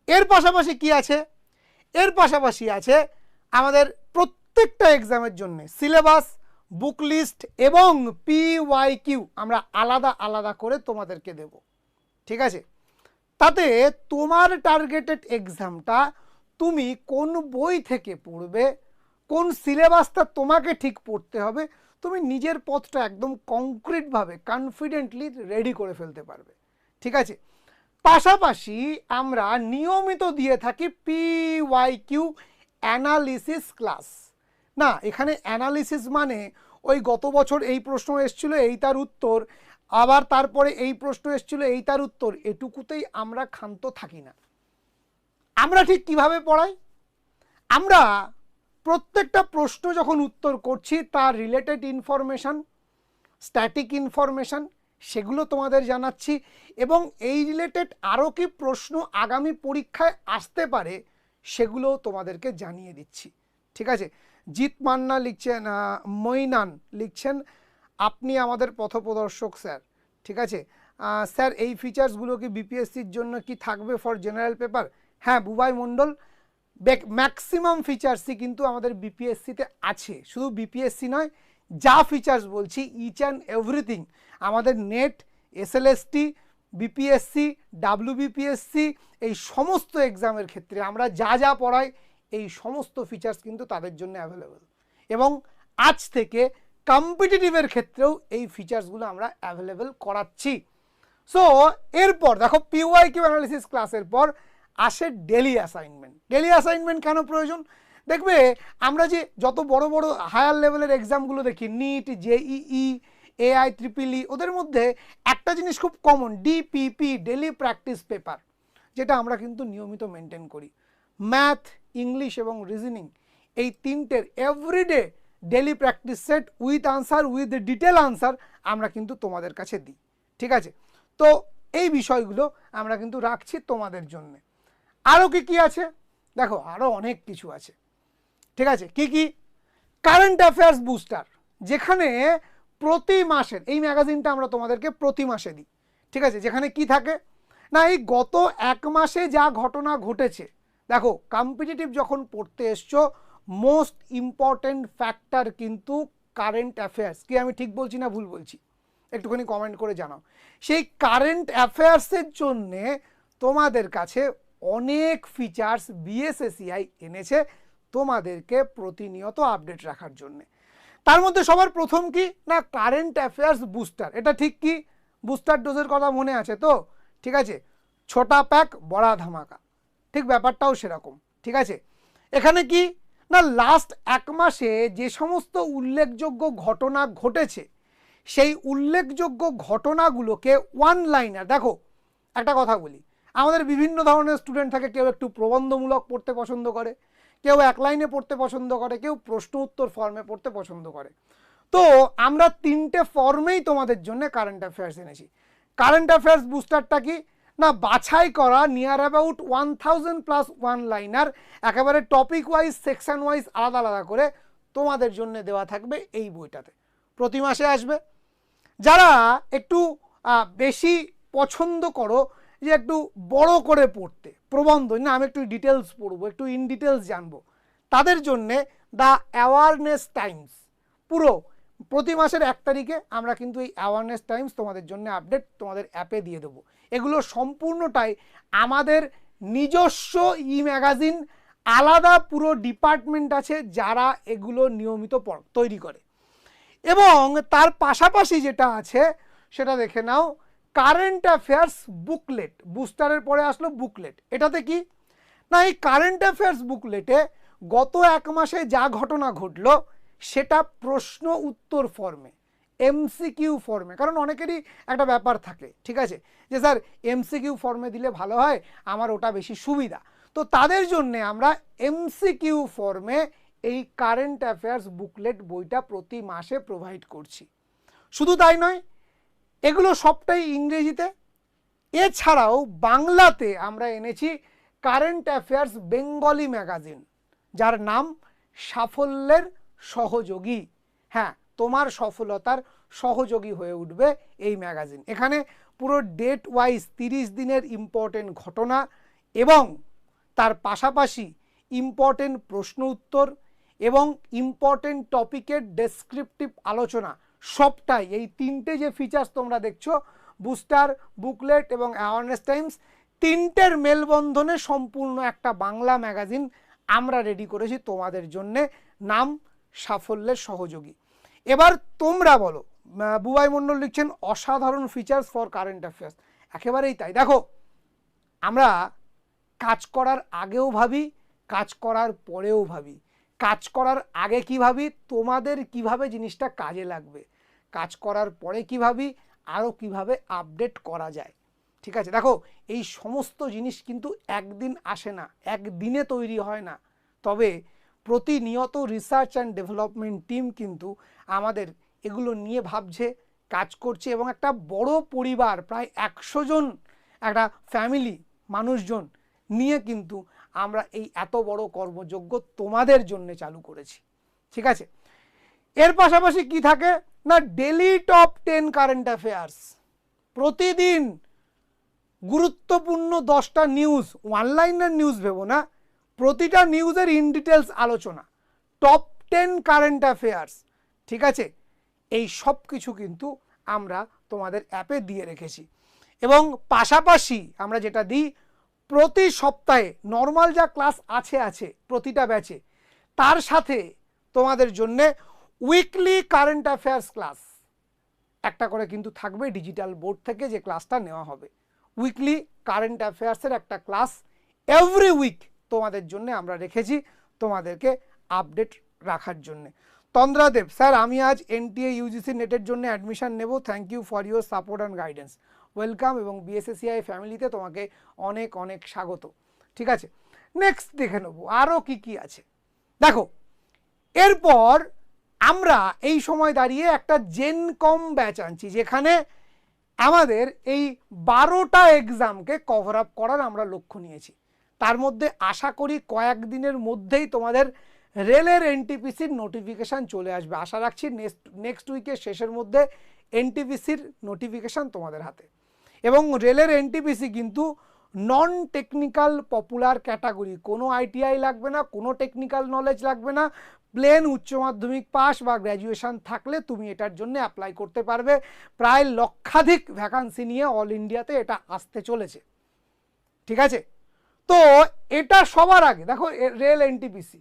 S1: এর পাশাপাশি কি আছে? এর পাশাপাশি আছে আমাদের প্রত্যেকটা এক্সামের জন্য সিলেবাস, বুক লিস্ট এবং PYQ আমরা আলাদা আলাদা করে তোমাদেরকে দেব। ঠিক আছে? তাতে তোমার টার্গেটেড এক্সামটা তুমি কোন বই থেকে পড়বে, কোন সিলেবাসটা তোমাকে ঠিক পড়তে হবে, তুমি নিজের পথটা একদম কংক্রিটভাবে কনফিডেন্টলি রেডি করে ফেলতে পারবে। ঠিক আছে? পাশাপাশি আমরা নিয়মিত দিয়ে থাকি PYQ অ্যানালিসিস ক্লাস। না, এখানে অ্যানালিসিস মানে ওই গত বছর এই প্রশ্ন এসেছিল এই তার উত্তর, আবার তারপরে এই প্রশ্ন এসেছিল এই তার উত্তর, এটুকুতেই আমরা ক্ষান্ত থাকি না। আমরা ঠিক কিভাবে পড়াই? আমরা প্রত্যেকটা প্রশ্ন যখন উত্তর করছি তার রিলেটেড ইনফরমেশান, স্ট্যাটিক ইনফরমেশান, সেগুলো তোমাদের জানাচ্ছি এবং এই রিলেটেড আরও কি প্রশ্ন আগামী পরীক্ষায় আসতে পারে সেগুলোও তোমাদেরকে জানিয়ে দিচ্ছি। ঠিক আছে? জিৎ মান্না লিখছেন, মইনান লিখছেন, আপনি আমাদের পথপ্রদর্শক স্যার। ঠিক আছে স্যার, এই ফিচার্সগুলো কি বিপিএসসির জন্য কি থাকবে ফর জেনারেল পেপার? হ্যাঁ বুবাই মণ্ডল, ম্যাক্সিমাম ফিচার্সই কিন্তু আমাদের বিপিএসসিতে আছে। শুধু বিপিএসসি নয়, যা ফিচার্স বলছি ইচ অ্যান্ড এভরিথিং আমাদের নেট, এসএলএসটি, বিপিএসসি, ডাব্লিউবিপিএসসি এই সমস্ত এক্সামের ক্ষেত্রে আমরা যা যা পড়াই এই সমস্ত ফিচার্স কিন্তু তাদের জন্য অ্যাভেলেবেল। এবং আজ থেকে কম্পিটিটিভের ক্ষেত্রেও এই ফিচার্সগুলো আমরা অ্যাভেলেবেল করাচ্ছি। সো এরপর দেখো PYQ অ্যানালিসিস ক্লাসের পর আসে ডেলি অ্যাসাইনমেন্ট। ডেলি অ্যাসাইনমেন্ট কেন প্রয়োজন? দেখবে আমরা যে যত বড় বড় হায়ার লেভেলের এক্সামগুলো দেখি, নিট, JEE, AI-EEE, ওদের মধ্যে একটা জিনিস খুব common, DPP, daily practice paper, যেটা আমরা কিন্তু নিয়মিত মেনটেন করি। ম্যাথ, ইংলিশ এবং রিজনিং এই তিনটের everyday daily practice set with answer with detail answer আমরা কিন্তু তোমাদের কাছে দিই। ঠিক আছে, তো এই বিষয়গুলো আমরা কিন্তু রাখছি তোমাদের জন্য। আরও কি আছে দেখো, আরও অনেক কিছু আছে। ঠিক আছে, কি কারেন্ট অ্যাফেয়ার্স বুস্টার, যেখানে প্রতি মাসের এই ম্যাগাজিনটা আমরা তোমাদেরকে প্রতি মাসে দিই। ঠিক আছে, যেখানে কি থাকে না, এই গত এক মাসে যা ঘটনা ঘটেছে, দেখো কম্পিটিটিভ যখন পড়তে এসছো মোস্ট ইম্পর্টেন্ট ফ্যাক্টর কিন্তু কারেন্ট অ্যাফেয়ার্স। কি আমি ঠিক বলছি না ভুল বলছি? একটুখানি কমেন্ট করে জানাও। সেই কারেন্ট অ্যাফেয়ার্সের জন্যে তোমাদের কাছে অনেক ফিচার্স বিএসএসিআই এনেছে তোমাদেরকে প্রতিনিয়ত আপডেট রাখার জন্যে। তার মধ্যে সবার প্রথম কি না, কারেন্ট অ্যাফেয়ার্স বুস্টার। এটা ঠিক কি বুস্টার ডোজের কথা মনে আছে তো? ঠিক আছে, ছোটা প্যাক বড়া ধামাকা, ঠিক ব্যাপারটাও সেরকম। ঠিক আছে, এখানে কি না, লাস্ট এক মাসে যে সমস্ত উল্লেখযোগ্য ঘটনা ঘটেছে সেই উল্লেখযোগ্য ঘটনাগুলোকে ওয়ান লাইনার, দেখো একটা কথা বলি, আমাদের বিভিন্ন ধরনের স্টুডেন্ট থাকে, কেউ একটু প্রবন্ধমূলক পড়তে পছন্দ করে, কেউ এক লাইনে পড়তে পছন্দ করে, কেউ প্রশ্ন উত্তর ফর্মে পড়তে পছন্দ করে। তো আমরা তিনটে ফর্মেই তোমাদের জন্য কারেন্ট অ্যাফেয়ার্স এনেছি। কারেন্ট অ্যাফেয়ার্স বুস্টারটা কি না, বাছাই করা নিয়ার অ্যাবাউট 1000+ ওয়ান লাইনার, একেবারে টপিক ওয়াইজ সেকশন ওয়াইজ আলাদা আলাদা করে তোমাদের জন্য দেওয়া থাকবে এই বইটাতে, প্রতি মাসে আসবে। যারা একটু বেশি পছন্দ করো যে একটু বড় করে পড়তে, প্রবন্ধ না আমি একটু ডিটেলস পড়বো, একটু ইন ডিটেলস জানবো, তাদের জন্যে দ্য অ্যাওয়ারনেস টাইমস, পুরো প্রতি মাসের 1 তারিখে আমরা কিন্তু এই অ্যাওয়ারনেস টাইমস তোমাদের জন্য আপডেট তোমাদের অ্যাপে দিয়ে দেবো। এগুলো সম্পূর্ণটাই আমাদের নিজস্ব ই ম্যাগাজিন, আলাদা পুরো ডিপার্টমেন্ট আছে যারা এগুলো নিয়মিত তৈরি করে। এবং তার পাশাপাশি যেটা আছে সেটা দেখে নাও, কারেন্ট অ্যাফেয়ার্স বুকলেট। বুস্টারের পরে আসলো বুকলেট। এটাতে কি না, এই কারেন্ট অ্যাফেয়ার্স বুকলেটে গত এক মাসে যা ঘটনা ঘটলো সেটা প্রশ্ন উত্তর ফর্মে, এমসিকিউ ফর্মে, কারণ অনেকেরই একটা ব্যাপার থাকে, ঠিক আছে, যে স্যার এমসিকিউ ফর্মে দিলে ভালো হয়, আমার ওটা বেশি সুবিধা। তো তাদের জন্য আমরা এমসিকিউ ফর্মে এই কারেন্ট অ্যাফেয়ার্স বুকলেট বইটা প্রতি মাসে প্রোভাইড করছি। শুধু তাই নয়, এগুলো সবটাই ইংরেজিতে। এছাড়াও বাংলাতে আমরা এনেছি কারেন্ট অ্যাফেয়ার্স বেঙ্গলি ম্যাগাজিন, যার নাম সাফল্যের সহযোগী। হ্যাঁ, তোমার সফলতার সহযোগী হয়ে উঠবে এই ম্যাগাজিন। এখানে পুরো ডেট ওয়াইজ 30 দিনের ইম্পর্টেন্ট ঘটনা এবং তার পাশাপাশি ইম্পর্টেন্ট প্রশ্ন উত্তর এবং ইম্পর্টেন্ট টপিকের ডেসক্রিপটিভ আলোচনা, সবটাই এই তিনটে যে ফিচার্স তোমরা দেখছো, বুস্টার, বুকলেট এবং অ্যাওয়ারনেস টাইমস, তিনটের মেলবন্ধনে সম্পূর্ণ একটা বাংলা ম্যাগাজিন আমরা রেডি করেছি তোমাদের জন্যে, নাম সাফল্যের সহযোগী। এবার তোমরা বলো, বুবাই মণ্ডল লিখছেন অসাধারণ ফিচার্স ফর কারেন্ট অ্যাফেয়ার্স। একেবারেই তাই। দেখো, আমরা কাজ করার আগেও ভাবি, কাজ করার পরেও ভাবি। কাজ করার আগে কী ভাবি, তোমাদের কিভাবে জিনিসটা কাজে লাগবে, কাজ করার পরে কী ভাবি, আরও কিভাবে আপডেট করা যায়। ঠিক আছে, দেখো এই সমস্ত জিনিস কিন্তু একদিন আসে না, একদিনে তৈরি হয় না, তবে প্রতিনিয়ত রিসার্চ অ্যান্ড ডেভেলপমেন্ট টিম কিন্তু আমাদের এগুলো নিয়ে ভাবছে, কাজ করছে এবং একটা বড় পরিবার, প্রায় 100 জন একটা ফ্যামিলি মানুষজন নিয়ে কিন্তু আমরা এই এত বড় কর্মযজ্ঞ তোমাদের জন্য চালু করেছি। ঠিক আছে, এর পাশাপাশি কি থাকে না, ডেলি টপ 10 কারেন্ট অ্যাফেয়ার্স, প্রতিদিন গুরুত্বপূর্ণ 10টা নিউজ, ওয়ানলাইনার নিউজ ভেবো না, প্রতিটা নিউজের ইন ডিটেলস আলোচনা, টপ 10 কারেন্ট অ্যাফেয়ার্স। ঠিক আছে, এই সব কিছু কিন্তু আমরা তোমাদের অ্যাপে দিয়ে রেখেছি। এবং পাশাপাশি আমরা যেটা দিই, প্রতি সপ্তাহে নর্মাল যা ক্লাস আছে প্রতিটা ব্যাচে, তার সাথে তোমাদের জন্যে উইকলি কারেন্ট অ্যাফেয়ার্স ক্লাস একটা করে কিন্তু থাকবে ডিজিটাল বোর্ড থেকে, যে ক্লাসটা নেওয়া হবে। উইকলি কারেন্ট অ্যাফেয়ার্সের একটা ক্লাস এভরি উইক তোমাদের জন্য আমরা রেখেছি, তোমাদেরকে আপডেট রাখার জন্যে। তন্দ্রাদেব, স্যার আমি আজ এনটিএ ইউজিসি নেটের জন্য অ্যাডমিশন নেব, thank you for your support and guidance. Welcome, এবং বিএসএসিআই ফ্যামিলিতে তোমাকে অনেক অনেক স্বাগত। ঠিক আছে, নেক্সট দেখে নেবো আরও কি আছে। দেখো, এরপর আমরা এই সময় দাঁড়িয়ে একটা জেনকম ব্যাচ আনছি, যেখানে আমাদের এই 12টা এক্সামকে কভার আপ করার আমরা লক্ষ্য নিয়েছি। তার মধ্যে আশা করি কয়েকদিনের মধ্যেই তোমাদের রেলের এনটিপিসির নোটিফিকেশান চলে আসবে। আশা রাখছি নেক্সট উইকের শেষের মধ্যে এনটিপিসির নোটিফিকেশান তোমাদের হাতে। এবং রেলের এনটিপিসি কিন্তু নন টেকনিক্যাল পপুলার ক্যাটাগরি, কোনো আইটিআই লাগবে না, কোনো টেকনিক্যাল নলেজ লাগবে না, প্লেন উচ্চ মাধ্যমিক পাস বা গ্র্যাজুয়েশন থাকলে তুমি এটার জন্য অ্যাপ্লাই করতে পারবে। প্রায় লক্ষাধিক ভ্যাকান্সি নিয়ে অল ইন্ডিয়াতে এটা আসতে চলেছে, ঠিক আছে? তো এটা সবার আগে দেখো রেল এনটিপিসি,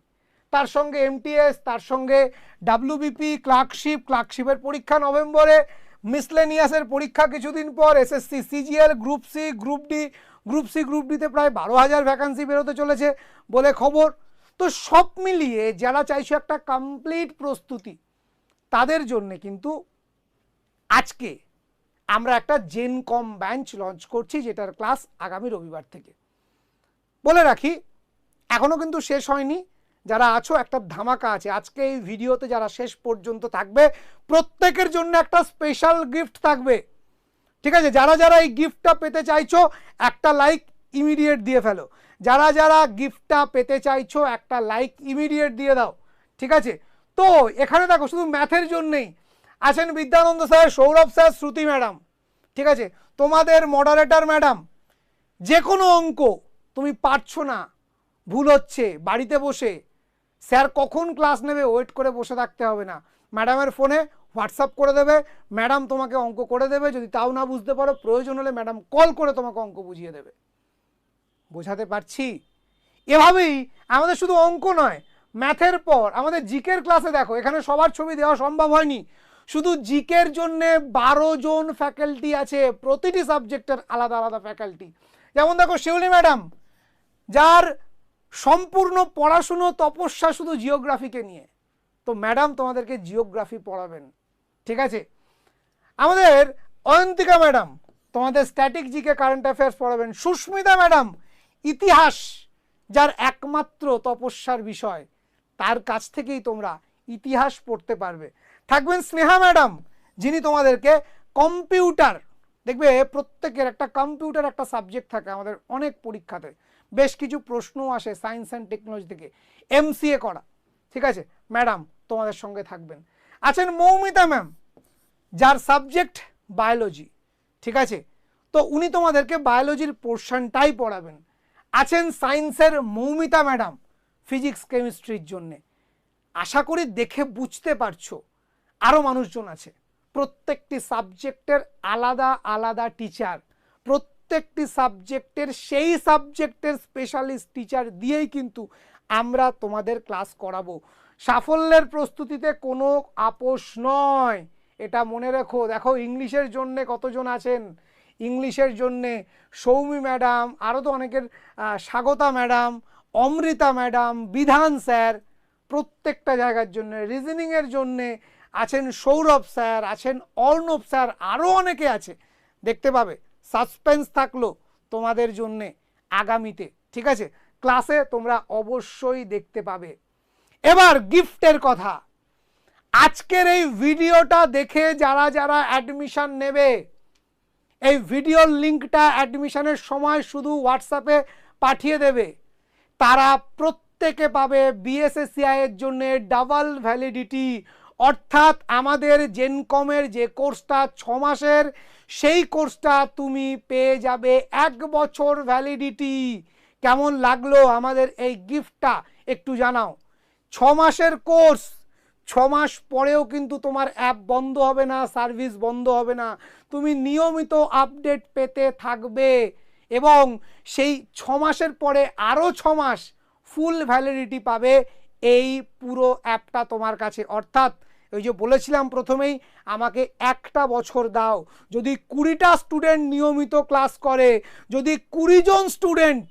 S1: তার সঙ্গে এমটিএস, তার সঙ্গে ডাব্লিউবিপি, ক্লার্কশিপের পরীক্ষা নভেম্বরে, মিসলেনিয়াসের পরীক্ষা কিছুদিন পর, SSC CGL, group C, group ডিতে প্রায় 12,000 ভ্যাকান্সি বেরোতে চলেছে বলে খবর। তো সব মিলিয়ে যারা চাইছো একটা কমপ্লিট প্রস্তুতি, তাদের জন্য কিন্তু আজকে আমরা একটা জেনকম ব্যাচ লঞ্চ করছি, যেটার ক্লাস আগামী রবিবার থেকে। বলে রাখি এখনো কিন্তু শেষ হয়নি, যারা আছো একটা ধামাকা আছে আজকে এই ভিডিওতে, যারা শেষ পর্যন্ত থাকবে প্রত্যেকের জন্য একটা স্পেশাল গিফট থাকবে, ঠিক আছে? যারা যারা এই গিফটটা পেতে চাইছো একটা লাইক ইমিডিয়েট দিয়ে ফেলো, যারা যারা গিফটটা পেতে চাইছো একটা লাইক ইমিডিয়েট দিয়ে দাও, ঠিক আছে? তো এখানে দেখো শুধু ম্যাথের জন্যেই আছেন বিদ্যানন্দ স্যার, সৌরভ স্যার, শ্রুতি ম্যাডাম, ঠিক আছে? তোমাদের মডারেটর ম্যাডাম, যে কোনো অঙ্ক তুমি পারছো না, ভুল হচ্ছে, বাড়িতে বসে স্যার কখন ক্লাস নেবে ওয়েট করে বসে থাকতে হবে না, ম্যাডামের ফোনে হোয়াটসঅ্যাপ করে দেবে, ম্যাডাম তোমাকে অঙ্ক করে দেবে। যদি তাও না বুঝতে পারো প্রয়োজন হলে ম্যাডাম কল করে তোমাকে অঙ্ক বুঝিয়ে দেবে। বোঝাতে পারছি? এভাবেই আমাদের শুধু অঙ্ক নয়, ম্যাথের পর আমাদের জিকের ক্লাসে দেখো, এখানে সবার ছবি দেওয়া সম্ভব হয়নি, শুধু জিকের জন্য 12 জন ফ্যাকাল্টি আছে, প্রতিটি সাবজেক্টের আলাদা আলাদা ফ্যাকাল্টি। যেমন দেখো শিউলি ম্যাডাম, যার সম্পূর্ণ পড়াশুনো তপস্যা শুধু জিওগ্রাফিকে নিয়ে, তো ম্যাডাম তোমাদেরকে জিওগ্রাফি পড়াবেন, ঠিক আছে? আমাদের অয়ন্তিকা ম্যাডাম তোমাদের স্ট্যাটিক জিকে কারেন্ট অ্যাফেয়ার্স পড়াবেন। সুস্মিতা ম্যাডাম ইতিহাস, যার একমাত্র তপস্যার বিষয়, তার কাছ থেকেই তোমরা ইতিহাস পড়তে পারবে। থাকবেন স্নেহা ম্যাডাম, যিনি তোমাদেরকে কম্পিউটার, দেখবে প্রত্যেকের একটা কম্পিউটার একটা সাবজেক্ট থাকে আমাদের অনেক পরীক্ষাতে, বেশ কিছু প্রশ্ন আসে সায়েন্স অ্যান্ড টেকনোলজি থেকে, এমসিএ করা, ঠিক আছে? ম্যাডাম তোমাদের সঙ্গে থাকবেন। আছেন মৌমিতা ম্যাম, যার সাবজেক্ট বায়োলজি, ঠিক আছে? তো উনি তোমাদেরকে বায়োলজির পোর্শনটাই পড়াবেন। আছেন সায়েন্সের মৌমিতা ম্যাডাম, ফিজিক্স কেমিস্ট্রির জন্যে। আশা করি দেখে বুঝতে পারছো আরও মানুষজন আছে, প্রত্যেকটি সাবজেক্টের আলাদা আলাদা টিচার, প্রত্যেকটি সাবজেক্টের সেই সাবজেক্টের স্পেশালিস্ট টিচার দিয়েই কিন্তু আমরা তোমাদের ক্লাস করাবো। সাফল্যের প্রস্তুতিতে কোনো আপোষ নয়, এটা মনে রেখো। দেখো ইংলিশের জন্যে কতজন আছেন, ইংলিশের জন্যে সৌমি ম্যাডাম, আরও তো অনেকের, স্বাগতা ম্যাডাম, অমৃতা ম্যাডাম, বিধান স্যার, প্রত্যেকটা জায়গার জন্য। রিজনিংয়ের জন্যে আছেন সৌরভ স্যার, আছেন অর্ণব স্যার, আরও অনেকে আছে, দেখতে পাবে। সাসপেন্স থাকলো তোমাদের জন্যে আগামীতে, ঠিক আছে? ক্লাসে তোমরা অবশ্যই দেখতে পাবে। এবার গিফটের কথা, আজকের এই ভিডিওটা দেখে যারা যারা অ্যাডমিশন নেবে, এই ভিডিওর লিঙ্কটা অ্যাডমিশনের সময় শুধু হোয়াটসঅ্যাপে পাঠিয়ে দেবে, তারা প্রত্যেকে পাবে বিএসএসসিআই এর জন্য ডাবল ভ্যালিডিটি, অর্থাৎ আমাদের জেনকমের যে কোর্সটা 6 মাসের, সেই কোর্সটা তুমি পেয়ে যাবে 1 বছর ভ্যালিডিটি। কেমন লাগলো আমাদের এই গিফটটা একটু জানাও। 6 মাসের কোর্স, 6 মাস পরেও কিন্তু তোমার অ্যাপ বন্ধ হবে না, সার্ভিস বন্ধ হবে না, তুমি নিয়মিত আপডেট পেতে থাকবে। এবং সেই 6 মাসের পরে আরও 6 মাস ফুল ভ্যালিডিটি পাবে এই পুরো অ্যাপটা তোমার কাছে। অর্থাৎ ওই যে বলেছিলাম প্রথমেই, আমাকে 1টা বছর দাও। যদি 20টা স্টুডেন্ট নিয়মিত ক্লাস করে, যদি 20 জন স্টুডেন্ট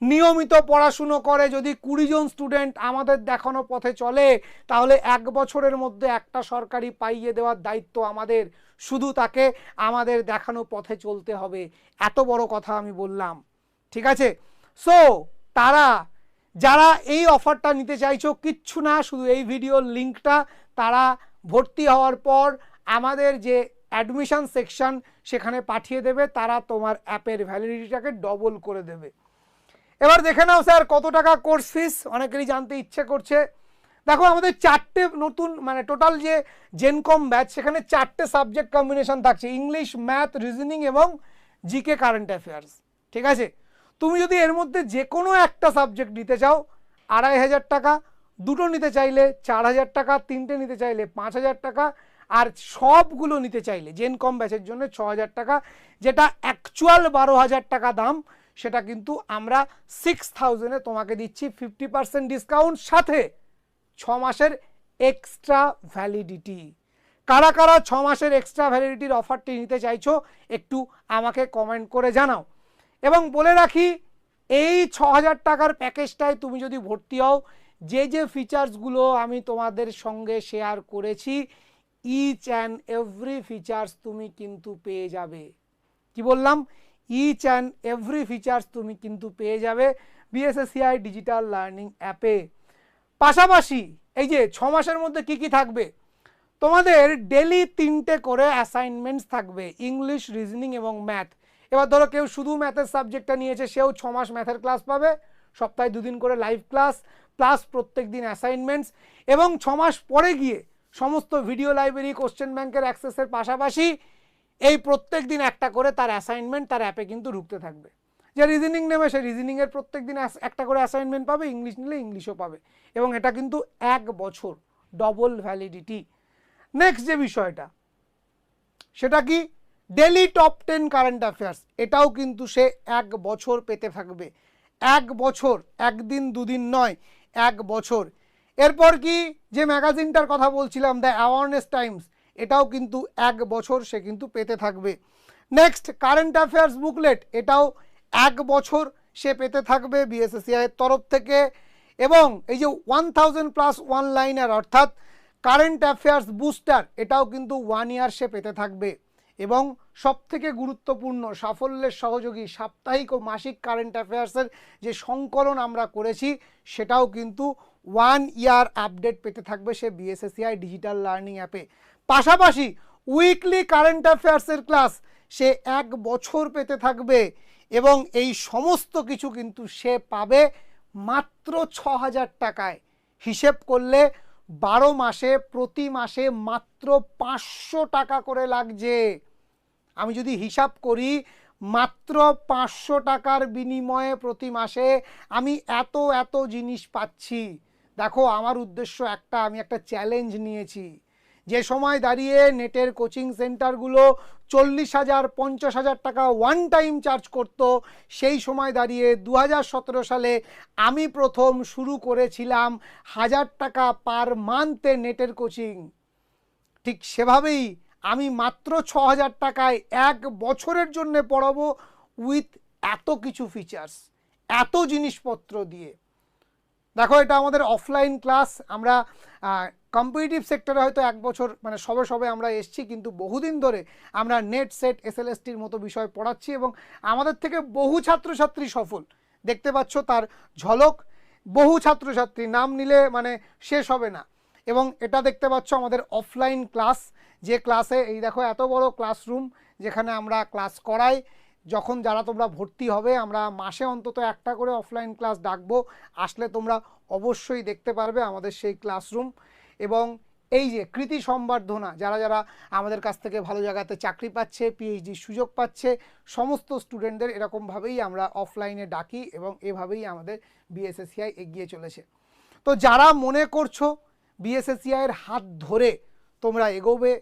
S1: নিয়মিত পড়াশুনো করে, যদি 20 জন স্টুডেন্ট আমাদের দেখানো পথে চলে, তাহলে 1 বছরের মধ্যে একটা সরকারি পাইয়ে দেওয়ার দায়িত্ব আমাদের। শুধু তাকে আমাদের দেখানো পথে চলতে হবে, এত বড় কথা আমি বললাম, ঠিক আছে? সো তারা যারা এই অফারটা নিতে চাইছো, কিচ্ছু না, শুধু এই ভিডিওর লিঙ্কটা তারা ভর্তি হওয়ার পর আমাদের যে অ্যাডমিশন সেকশন সেখানে পাঠিয়ে দেবে, তারা তোমার অ্যাপের ভ্যালিডিটিটাকে ডবল করে দেবে। এবার দেখে নাও স্যার কত টাকা কোর্স ফিস, অনেকেরই জানতে ইচ্ছে করছে। দেখো আমাদের 4টে নতুন মানে টোটাল যে জেনকম ব্যাচ সেখানে 4টে সাবজেক্ট কম্বিনেশন থাকছে, ইংলিশ, ম্যাথ, রিজনিং এবং জিকে কারেন্ট অ্যাফেয়ার্স। ঠিক আছে, তুমি যদি এর মধ্যে যে কোনো একটা সাবজেক্ট নিতে চাও 2500 টাকা, দুটো নিতে চাইলে 4000 টাকা, তিনটে নিতে চাইলে 5000 টাকা, আর সবগুলো নিতে চাইলে জেনকম ব্যাচের জন্য 6000 টাকা, যেটা অ্যাকচুয়াল 12000 টাকা দাম, সেটা কিন্তু আমরা 6000-এ তোমাকে দিচ্ছি 50% ডিসকাউন্ট, সাথে 6 মাসের এক্সট্রা ভ্যালিডিটি। কারা কারা 6 মাসের এক্সট্রা ভ্যালিডিটির অফারটি নিতে চাইছো একটু আমাকে কমেন্ট করে জানাও। এবং বলে রাখি, এই 6000 টাকার প্যাকেজটায় তুমি যদি ভর্তি হও, যে যে ফিচার্সগুলো আমি তোমাদের সঙ্গে শেয়ার করেছি, ইচ অ্যান্ড এভরি ফিচার্স তুমি কিন্তু পেয়ে যাবে। কি বললাম? ইচ অ্যান্ড এভরি ফিচার্স তুমি কিন্তু পেয়ে যাবে বিএসএসসিআই ডিজিটাল লার্নিং অ্যাপে। পাশাপাশি এই যে 6 মাসের মধ্যে কি কি থাকবে, তোমাদের ডেলি 3টে করে অ্যাসাইনমেন্টস থাকবে, ইংলিশ, রিজনিং এবং ম্যাথ। এবার ধরো কেউ শুধু ম্যাথের সাবজেক্টটা নিয়েছে, সেও 6 মাস ম্যাথের ক্লাস পাবে, সপ্তাহে 2 দিন করে লাইভ ক্লাস, প্লাস প্রত্যেক দিন অ্যাসাইনমেন্টস। এবং 6 মাস পরে গিয়ে সমস্ত ভিডিও লাইব্রেরি, কোশ্চেন ব্যাংকের অ্যাক্সেসের পাশাপাশি এই প্রত্যেক দিন একটা করে তার অ্যাসাইনমেন্ট তার অ্যাপে কিন্তু ঢুকতে থাকবে। যে রিজনিং নেবে সে রিজনিংয়ের প্রত্যেক দিন একটা করে অ্যাসাইনমেন্ট পাবে, ইংলিশ নিলে ইংলিশও পাবে, এবং এটা কিন্তু 1 বছর ডবল ভ্যালিডিটি। নেক্সট যে বিষয়টা সেটা কি, ডেলি টপ 10 কারেন্ট অ্যাফেয়ার্স, এটাও কিন্তু সে 1 বছর পেতে থাকবে। 1 বছর, একদিন দুদিন নয়, 1 বছর। এরপর কি, যে ম্যাগাজিনটার কথা বলছিলাম, দ্য অ্যাওয়ারনেস টাইমস, এটাও কিন্তু 1 বছর সে কিন্তু পেতে থাকবে। নেক্সট কারেন্ট অ্যাফেয়ার্স বুকলেট, এটাও 1 বছর সে পেতে থাকবে বিএসএসসিআই এর তরফ থেকে। এবং এই যে 1000+ ওয়ান লাইনার অর্থাৎ কারেন্ট অ্যাফেয়ার্স বুস্টার, এটাও কিন্তু 1 ইয়ার সে পেতে থাকবে। এবং সবথেকে গুরুত্বপূর্ণ, সাফল্যের সহযোগী সাপ্তাহিক ও মাসিক কারেন্ট অ্যাফেয়ার্সের যে সংকলন আমরা করেছি, সেটাও কিন্তু 1 ইয়ার আপডেট পেতে থাকবে সে বিএসএসসিআই ডিজিটাল লার্নিং অ্যাপে। পাশাপাশি উইকলি কারেন্ট অ্যাফেয়ার্সের ক্লাস সে 1 বছর পেতে থাকবে। এবং এই সমস্ত কিছু কিন্তু সে পাবে মাত্র 6000 টাকায়। হিসেব করলে 12 মাসে প্রতি মাসে মাত্র 500 টাকা করে লাগছে। আমি যদি হিসাব করি, মাত্র 500 টাকার বিনিময়ে প্রতি মাসে আমি এত এত জিনিস পাচ্ছি। দেখো আমার উদ্দেশ্য একটা, আমি একটা চ্যালেঞ্জ নিয়েছি। যে সময় দাঁড়িয়ে নেটের কোচিং সেন্টারগুলো 40,000 50,000 টাকা ওয়ান টাইম চার্জ করত, সেই সময় দাঁড়িয়ে 2017 সালে আমি প্রথম শুরু করেছিলাম 1000 টাকা পার মান্থে নেটের কোচিং। ঠিক সেভাবেই আমি মাত্র 6000 টাকায় 1 বছরের জন্য পড়াবো, উইথ এত কিছু ফিচার্স, এত জিনিসপত্র দিয়ে। দেখো এটা আমাদের অফলাইন ক্লাস। আমরা কম্পিটিটিভ সেক্টরে হয়তো 1 বছর মানে সবে আমরা এসছি, কিন্তু বহুদিন ধরে আমরা নেট, সেট, এসএলএসটির মতো বিষয় পড়াচ্ছি এবং আমাদের থেকে বহু ছাত্রছাত্রী সফল। দেখতে পাচ্ছ তার ঝলক, বহু ছাত্রছাত্রী, নাম নিলে মানে শেষ হবে না। এবং এটা দেখতে পাচ্ছ আমাদের অফলাইন ক্লাস, যে ক্লাসে এই দেখো এত বড় ক্লাসরুম যেখানে আমরা ক্লাস করাই। যখন যারা তোমরা ভর্তি হবে, আমরা মাসে অন্তত একটা করে অফলাইন ক্লাস ডাকবো, আসলে তোমরা অবশ্যই দেখতে পারবে আমাদের সেই ক্লাসরুম। এবং এই যে কৃতি সম্বর্ধনা, যারা যারা আমাদের কাছ থেকে ভালো জায়গাতে চাকরি পাচ্ছে, পিএইচডির সুযোগ পাচ্ছে, সমস্ত স্টুডেন্টদের এরকমভাবেই আমরা অফলাইনে ডাকি এবং এভাবেই আমাদের বিএসএসসিআই এগিয়ে চলেছে। তো যারা মনে করছো বিএসএসসিআইয়ের হাত ধরে তোমরা এগোবে,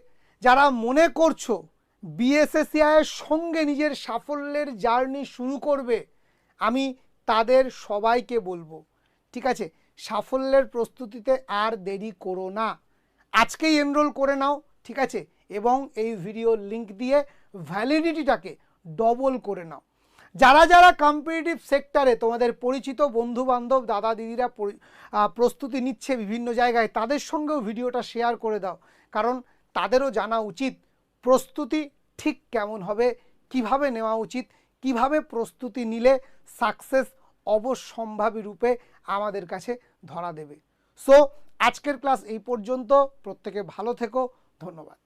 S1: যারা মনে করছো বিএসএসসিআইয়ের সঙ্গে নিজের সাফল্যের জার্নি শুরু করবে, আমি তাদের সবাইকে বলবো, ঠিক আছে, সাফল্যের প্রস্তুতিতে আর দেরি করো না, আজকেই এনরোল করে নাও, ঠিক আছে, এবং এই ভিডিওর লিঙ্ক দিয়ে ভ্যালিডিটিটাকে ডবল করে নাও। যারা যারা কম্পিটিটিভ সেক্টরে তোমাদের পরিচিত বন্ধু বান্ধব, দাদা দিদিরা প্রস্তুতি নিচ্ছে বিভিন্ন জায়গায়, তাদের সঙ্গেও ভিডিওটা শেয়ার করে দাও, কারণ তাদেরও জানা উচিত প্রস্তুতি ঠিক কেমন হবে, কিভাবে নেওয়া উচিত, কিভাবে প্রস্তুতি নিলে সাকসেস অবশ্যম্ভাবী রূপে আমাদের কাছে ধরা দেবে। সো আজকের ক্লাস এই পর্যন্ত। প্রত্যেকে ভালো থেকো। ধন্যবাদ।